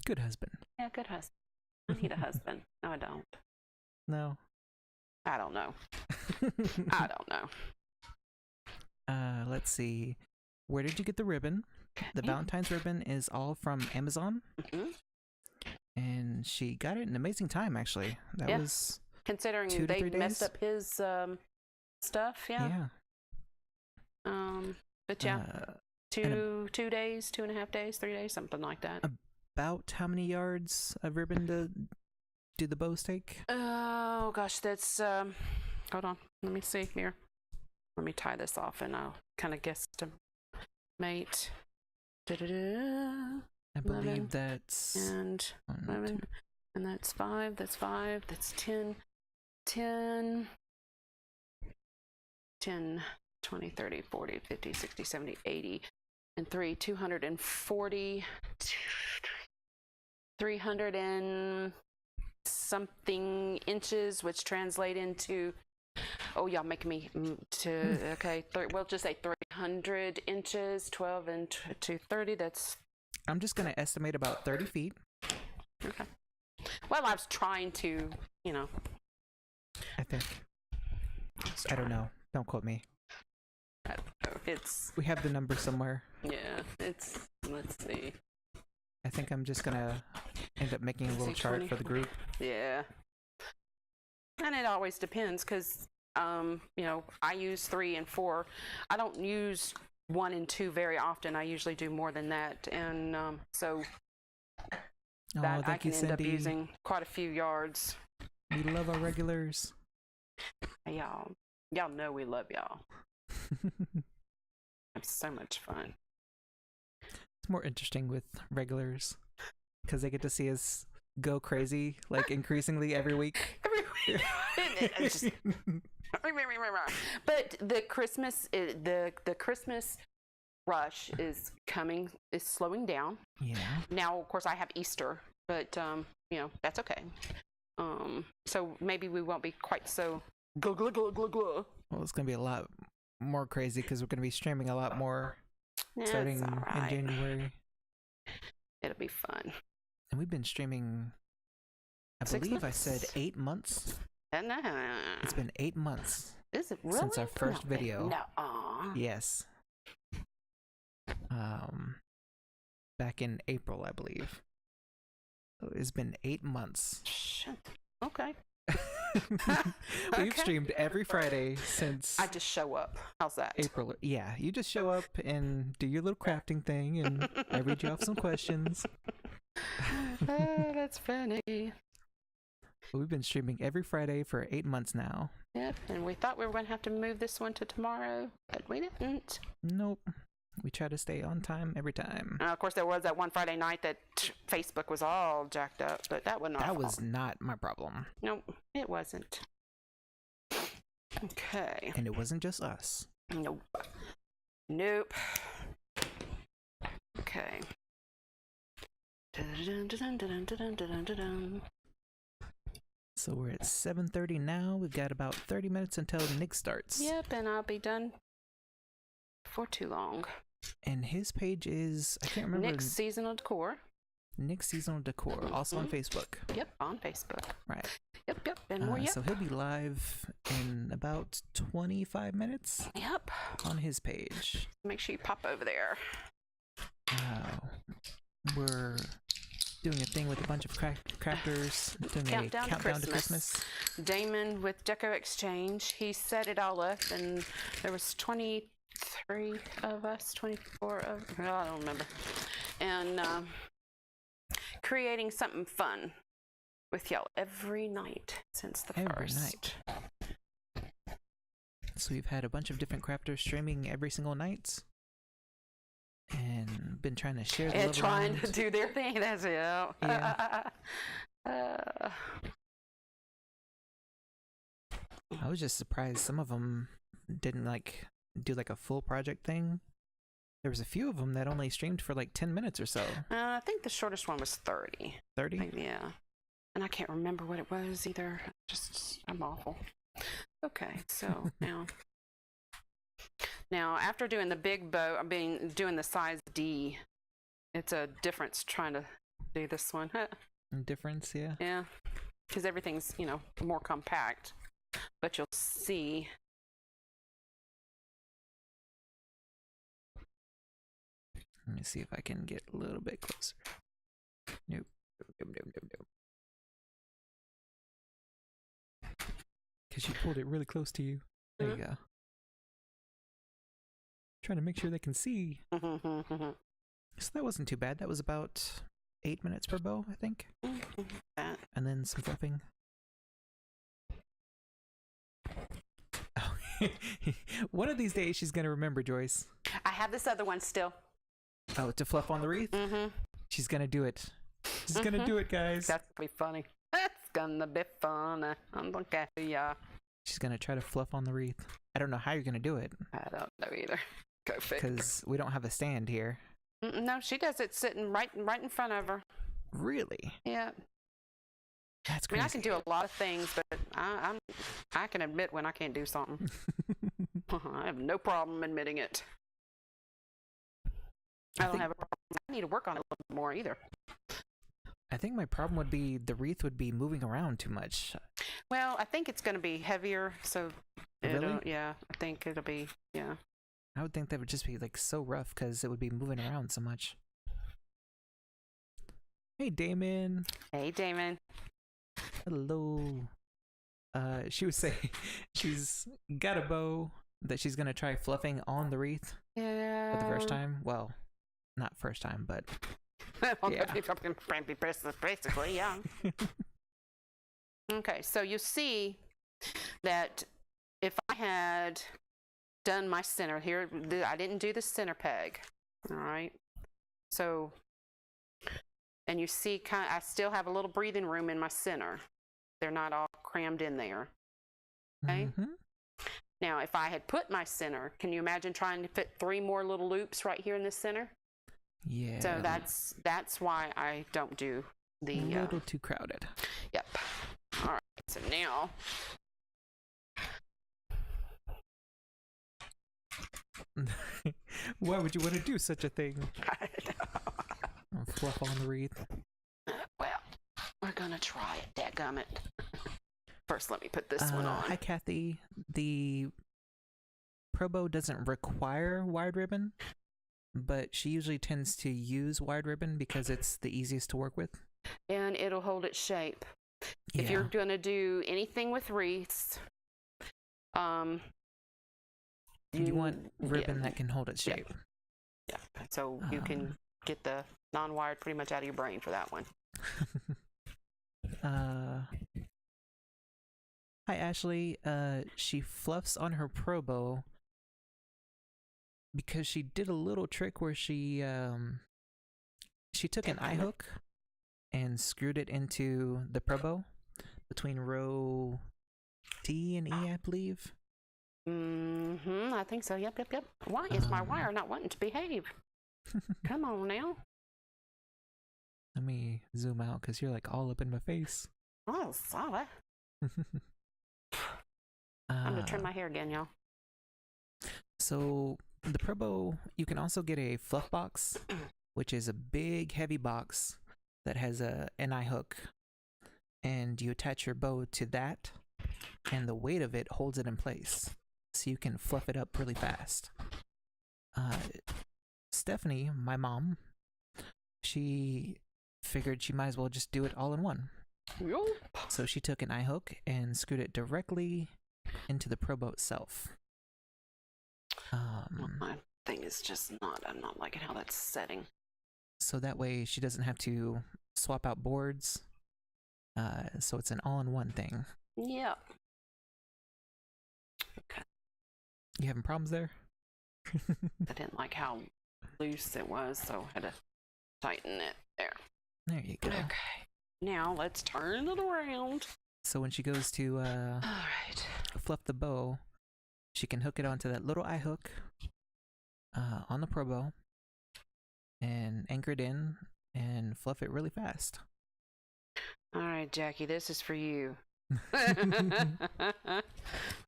Good husband. yeah, good husband. I need a husband. No, I don't. No. I don't know. I don't know. Let's see. Where did you get the ribbon? The Valentine's ribbon is all from Amazon. Mm-hmm. And she got it in amazing time, actually. That Yeah. was Considering 2 to they 3 messed days? up his stuff, yeah. yeah. But yeah, 2 days, 2.5 days, 3 days, something like that. About how many yards of ribbon to do the bows take? Oh gosh, that's hold on, let me see here. Let me tie this off and I'll kind of guesstimate. I believe that's and 11, and that's 5, that's 5, that's 10, 20, 30, 40, 50, 60, 70, 80, and 3, 240, 300 and something inches, which translate into, oh, y'all making me okay, we'll just say 300 inches, 12 and 230, that's... I'm just going to estimate about 30 feet. Okay. Well, I was trying to, you know. I think. I don't know. Don't quote me. I don't know. It's... We have the number somewhere. Yeah, it's... Let's see. I think I'm just going to end up making a little chart 20. for the group. Yeah. And it always depends because, you know, I use 3 and 4. I don't use 1 and 2 very often. I usually do more than that. And so that I can end up using quite a few yards. We love our regulars. Y'all know we love y'all. It's so much fun. It's more interesting with regulars because they get to see us go crazy, like increasingly every week. But the Christmas rush is slowing down. Yeah. Now, of course, I have Easter, but you know, that's okay. So maybe we won't be quite so glug. Well, it's gonna be a lot more crazy because we're gonna be streaming a lot more starting in January. It'll be fun. And we've been streaming, I 6 believe months? I said 8 months. It's been 8 months. Is it really? Since our first video. No. Yes. Back in April, I believe. So it's been 8 months. Shit. Okay. We've streamed every Friday since I just show up. How's that? April. Yeah, you just show up and do your little crafting thing, and I read you off some questions. Oh, that's funny. We've been streaming every Friday for 8 months now. Yep, and we thought we were going to have to move this one to tomorrow, but we didn't. Nope. We try to stay on time every time. Of course, there was that one Friday night that Facebook was all jacked up, but that wasn't our fault. That was not my problem. Nope, it wasn't. Okay. And it wasn't just us. Nope. Okay. So we're at 7:30 now. We've got about 30 minutes until Nick starts. Yep, and I'll be done for too long. And his page is, I can't remember. Nick's Seasonal Decor. Nick's Seasonal Decor, also on Facebook. Yep, on Facebook. Right. Yep, and more. So he'll be live in about 25 minutes. Yep. On his page. Make sure you pop over there. We're doing a thing with a bunch of crafters, doing countdown a countdown to Christmas. Damon with Deco Exchange, he set it all up, and there was 23 of us, 24 of, I don't remember, and creating something fun with y'all every night since the first. Night. So we've had a bunch of different crafters streaming every single night. And been trying to share the love trying around. To do their thing. That's it. Yeah. I was just surprised some of them didn't do a full project thing. There was a few of them that only streamed for 10 minutes or so. I think the shortest one was 30. 30? Yeah. And I can't remember what it was either. I'm awful. Okay, so Now, after doing the big bow, doing the size D. It's a difference trying to do this one. Difference, yeah. Yeah, because everything's, more compact. But you'll see. Let me see if I can get a little bit closer. Nope. Because you pulled it really close to you. There you go. Trying to make sure they can see. Mm-hmm. So that wasn't too bad. That was about 8 minutes per bow, I think. That. And then some fluffing. Oh. One of these days she's going to remember, Joyce. I have this other one still. Oh, to fluff on the wreath? Mm-hmm. She's going to do it. She's going to do it, guys. That's gonna be funny. That's gonna be fun. Okay, yeah. She's going to try to fluff on the wreath. I don't know how you're going to do it. I don't know either. Go figure. Because we don't have a stand here. No, she does it sitting right in front of her. Really? Yeah. That's I mean, crazy. I can do a lot of things, but I can admit when I can't do something. I have no problem admitting it. I don't have a problem. I need to work on it a little bit more either. I think my problem would be the wreath would be moving around too much. Well, I think it's going to be heavier, so Really? Yeah, I think it'll be, yeah. I would think that would just be like so rough because it would be moving around so much. Hey, Damon. Hey, Damon. Hello. She was saying she's got a bow that she's gonna try fluffing on the wreath Yeah. for the first time. Well, not first time, but yeah. Basically, yeah. Okay, so you see that if I had done my center here, I didn't do the center peg. All right. So, and you see, I still have a little breathing room in my center. They're not all crammed in there. Okay. Mm-hmm. Now, if I had put my center, can you imagine trying to fit 3 more little loops right here in the center? Yeah. So that's why I don't do the. A little too crowded. Yep. All right. So now. Why would you want to do such a thing? I don't know. Fluff on the wreath. Well, we're gonna try it. Dadgummit. First, let me put this one on. Hi, Kathy. The Pro Bow doesn't require wired ribbon, but she usually tends to use wired ribbon because it's the easiest to work with. And it'll hold its shape. Yeah. If you're gonna do anything with wreaths, you want ribbon that can hold its shape. Yeah. So you can get the non-wired pretty much out of your brain for that one. Hi, Ashley. She fluffs on her Pro Bow because she did a little trick where she took an eye hook and screwed it into the Pro Bow between row D and E, I believe. I think so. Yep. Why is my wire not wanting to behave? Come on now. Let me zoom out because you're like all up in my face. Oh, sorry. I'm gonna turn my hair again, y'all. So the Pro Bow, you can also get a fluff box, which is a big, heavy box that has an eye hook, and you attach your bow to that, and the weight of it holds it in place, so you can fluff it up really fast. Stephanie, my mom, she figured she might as well just do it all in one. Yep. So she took an eye hook and screwed it directly into the Pro Bow itself. My thing is just not. I'm not liking how that's setting. So that way she doesn't have to swap out boards. So it's an all-in-one thing. Yep. Okay. You having problems there? I didn't like how loose it was, so I had to tighten it there. There you go. Okay. Now let's turn it around. So when she goes to All right. fluff the bow, she can hook it onto that little eye hook on the Pro Bow and anchor it in and fluff it really fast. All right, Jackie, this is for you.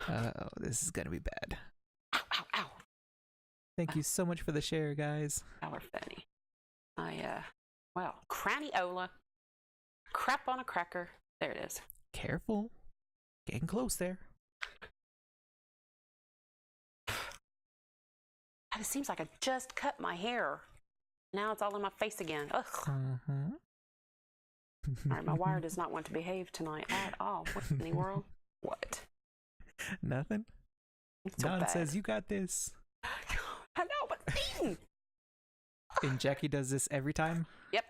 Oh, this is gonna be bad. Ow, ow, ow. Thank you so much for the share, guys. Our Fanny. Well, craniola. Crap on a cracker. There it is. Careful. Getting close there. It seems like I just cut my hair. Now it's all in my face again. Ugh. Mm-hmm. All right, my wire does not want to behave tonight at all. What in the world? What? Nothing? It's so Don bad. says you got this. I mean? And Jackie does this every time? Yep.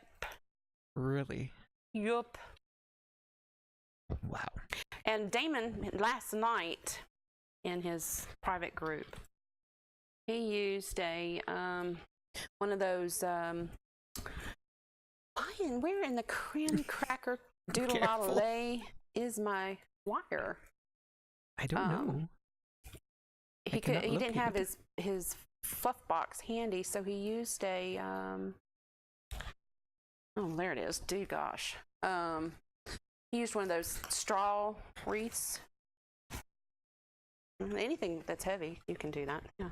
Really? Yup. Wow. And Damon, last night, in his private group, he used a one of those where in the cran cracker doodle lay is my wire? I don't know. He didn't have his fluff box handy, so he used a oh, there it is. Dude, gosh. He used one of those straw wreaths. Anything that's heavy, you can do that. Yeah.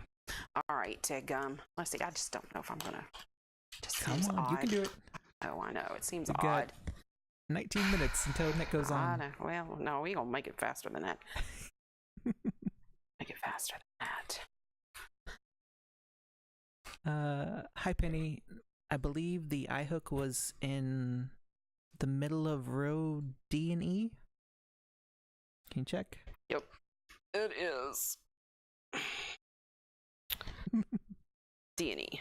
All right, gum. Let's see. I just don't know if I'm gonna. Just Come seems on, odd. you can do it. Oh, I know. It seems We've odd. got 19 minutes until Nick goes I on. know. Well, no, we're gonna make it faster than that. Make it faster than that. Hi Penny. I believe the eye hook was in the middle of row D and E. Can you check? Yep. It is. D&E.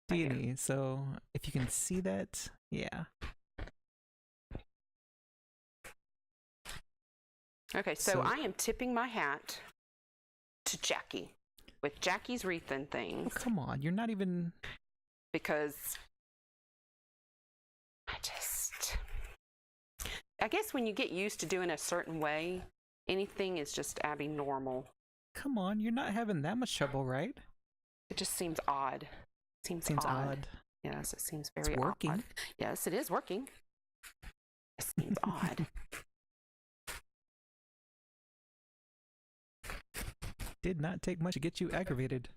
D and E. So if you can see that, yeah. Okay, so I am tipping my hat to Jackie with Jackie's wreath and things. Oh, come on, you're not even. Because I guess when you get used to doing a certain way, anything is just Abby normal. Come on, you're not having that much trouble, right? It just seems odd. Seems odd. Yes, it seems very It's working. odd. Yes, it is working. It seems odd. Did not take much to get you aggravated.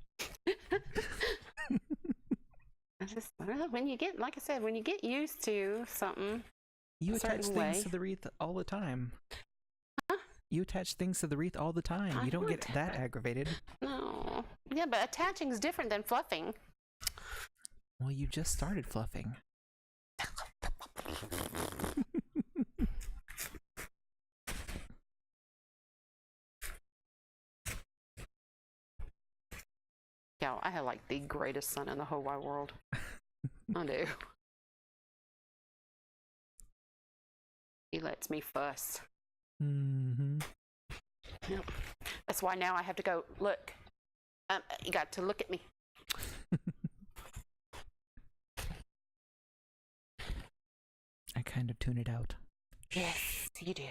When you get, like I said, when you get used to something, you attach things way. to the wreath all the time. Huh? You attach things to the wreath all the time. You don't get that aggravated. No. Yeah, but attaching is different than fluffing. Well, you just started fluffing. Yeah, I have like the greatest son in the whole wide world. I do. He lets me fuss. Mm-hmm. Yep. That's why now I have to go, look. You got to look at me. I kind of tune it out. Yes, you do.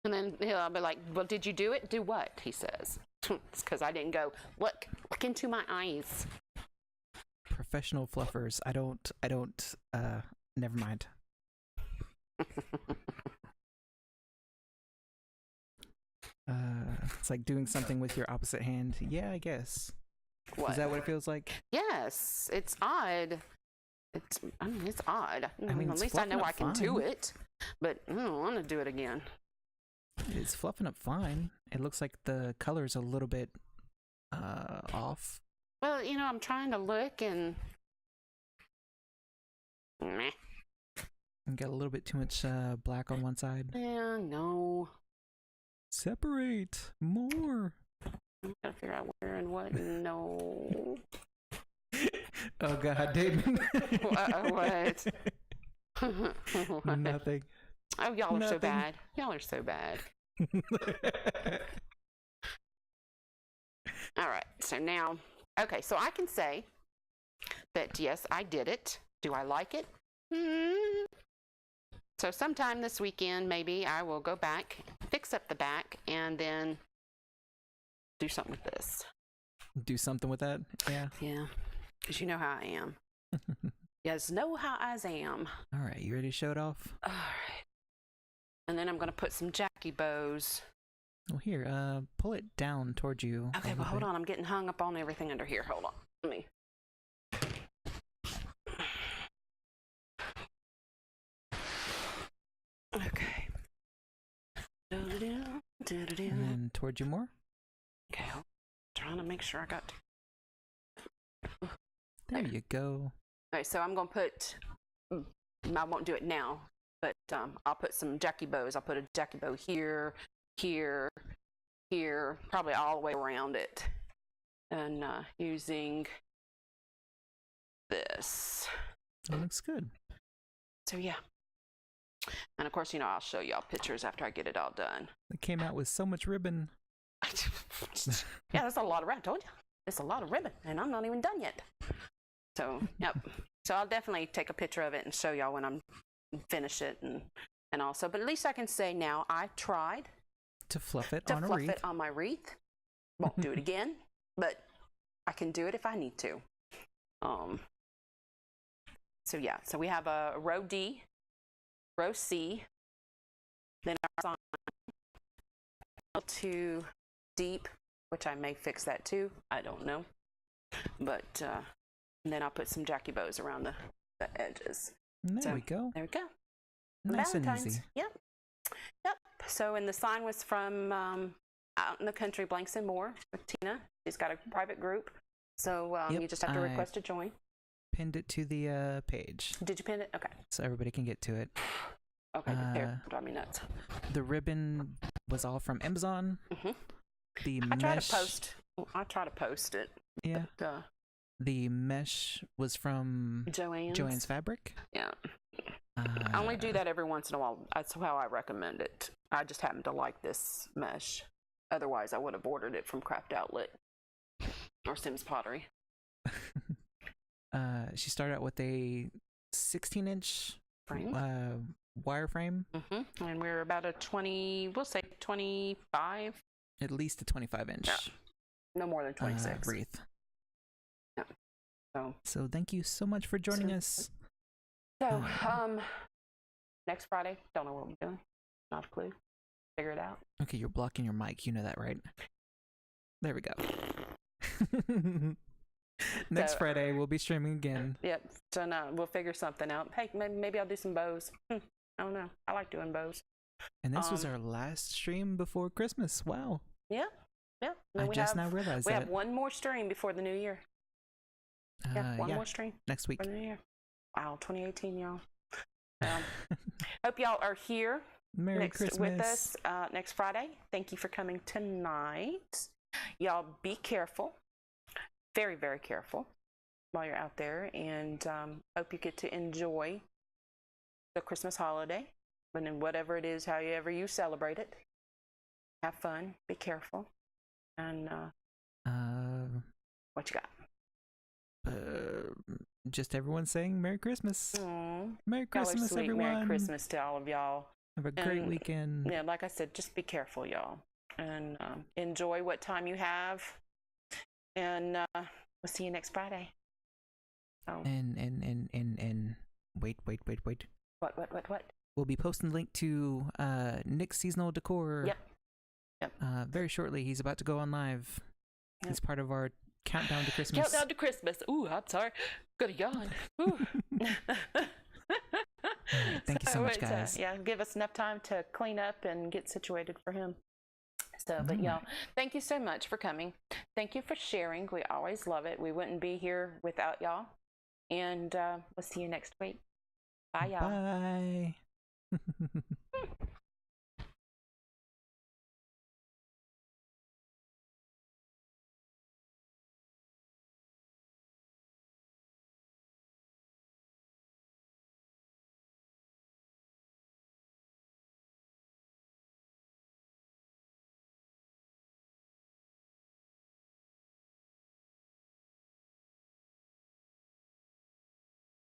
And then I'll be like, well, did you do it? Do what? He says. It's because I didn't go, look into my eyes. Professional fluffers. I don't, never mind. It's like doing something with your opposite hand. Yeah, I guess. What? Is that what it feels like? Yes, it's odd. It's odd. I mean, at least I know I can do it, but I don't want to do it again. It's fluffing up fine. It looks like the color's a little bit off. Well, I'm trying to look and meh. And got a little bit too much black on one side. Yeah, no. Separate more. I gotta figure out where and what. No. Oh God, Damon. What? What? Nothing. Oh, y'all are so Nothing. bad. Y'all are so bad. All right. So now, okay. So I can say that yes, I did it. Do I like it? So sometime this weekend, maybe I will go back, fix up the back, and then do something with this. Do something with that? Yeah. Yeah. Because you know how I am. Yes, know how I am. All right. You ready to show it off? All right. And then I'm going to put some Jackie bows. Well, here, pull it down towards you. Okay, well, hold on. I'm getting hung up on everything under here. Hold on. Let me. Okay. And then towards you more. Okay, trying to make sure I got. There you go. Okay, so I'm going to put. I won't do it now, but I'll put some Jackie bows. I'll put a Jackie bow here, here, here, probably all the way around it, and using this. That looks good. So yeah. And of course, you know, I'll show y'all pictures after I get it all done. It came out with so much ribbon. Yeah, that's a lot of ribbon. I told you. It's a lot of ribbon, and I'm not even done yet. So, yep. So I'll definitely take a picture of it and show y'all when I'm finish it and also. But at least I can say now I tried To fluff it to on a fluff wreath. it on my wreath. Won't do it again, but I can do it if I need to. So yeah, so we have a row D, row C, then our sign too deep, which I may fix that too. I don't know, but and then I'll put some Jackie bows around the edges. There we go. There we go. Nice and Valentine's. easy. Yep. So, and the sign was from out in the country, Blanks and More with Tina. She's got a private group, so Yep, you just have to request to join. Pinned it to the page Did you pin it? Okay. so everybody can get to it. Okay. There. Drive me nuts. The ribbon was all from Amazon. Mhm. The I try mesh, to post. I try to post it. yeah. But, The mesh was from Joanne's. Fabric. Yeah. I only do that every once in a while. That's how I recommend it. I just happen to like this mesh. Otherwise, I would have ordered it from Craft Outlet or Sims Pottery. She started out with a 16-inch Frame. wireframe, And we're about a 20, we'll say 25, at least a 25-inch Yeah. no more than 26. wreath. So, So thank you so much for joining us. Next Friday, don't know what we're doing. Not a clue. Figure it out. Okay, you're blocking your mic. You know that, right? There we go. Next Friday, we'll be streaming again. Yep. So no, we'll figure something out. Hey, maybe I'll do some bows. I don't know. I like doing bows. And this was our last stream before Christmas. Wow. Yeah. Yeah. I just now realized we that. have one more stream before the new year. Yeah, one more stream next week. for the new year. Wow, 2018, y'all. Hope y'all are here Merry Christmas. with us next Friday. Thank you for coming tonight. Y'all be careful. Very, very careful while you're out there. And hope you get to enjoy the Christmas holiday. And then whatever it is, however you celebrate it. Have fun. Be careful. And what you got? Just everyone saying Merry Christmas. Aww. Merry Christmas, sweet. everyone. Merry Christmas to all of y'all. Have a great weekend. Yeah, like I said, just be careful, y'all, and enjoy what time you have. And we'll see you next Friday. Oh. And wait. What? We'll be posting the link to Nick's seasonal decor. Yep. Very shortly. He's about to go on live. Yep. It's part of our countdown to Christmas. Countdown to Christmas. Ooh, I'm sorry. Gonna yawn. Ooh. Thank you so much, guys. Yeah, give us enough time to clean up and get situated for him. So, but y'all, thank you so much for coming. Thank you for sharing. We always love it. We wouldn't be here without y'all. And we'll see you next week. Bye, y'all. Bye.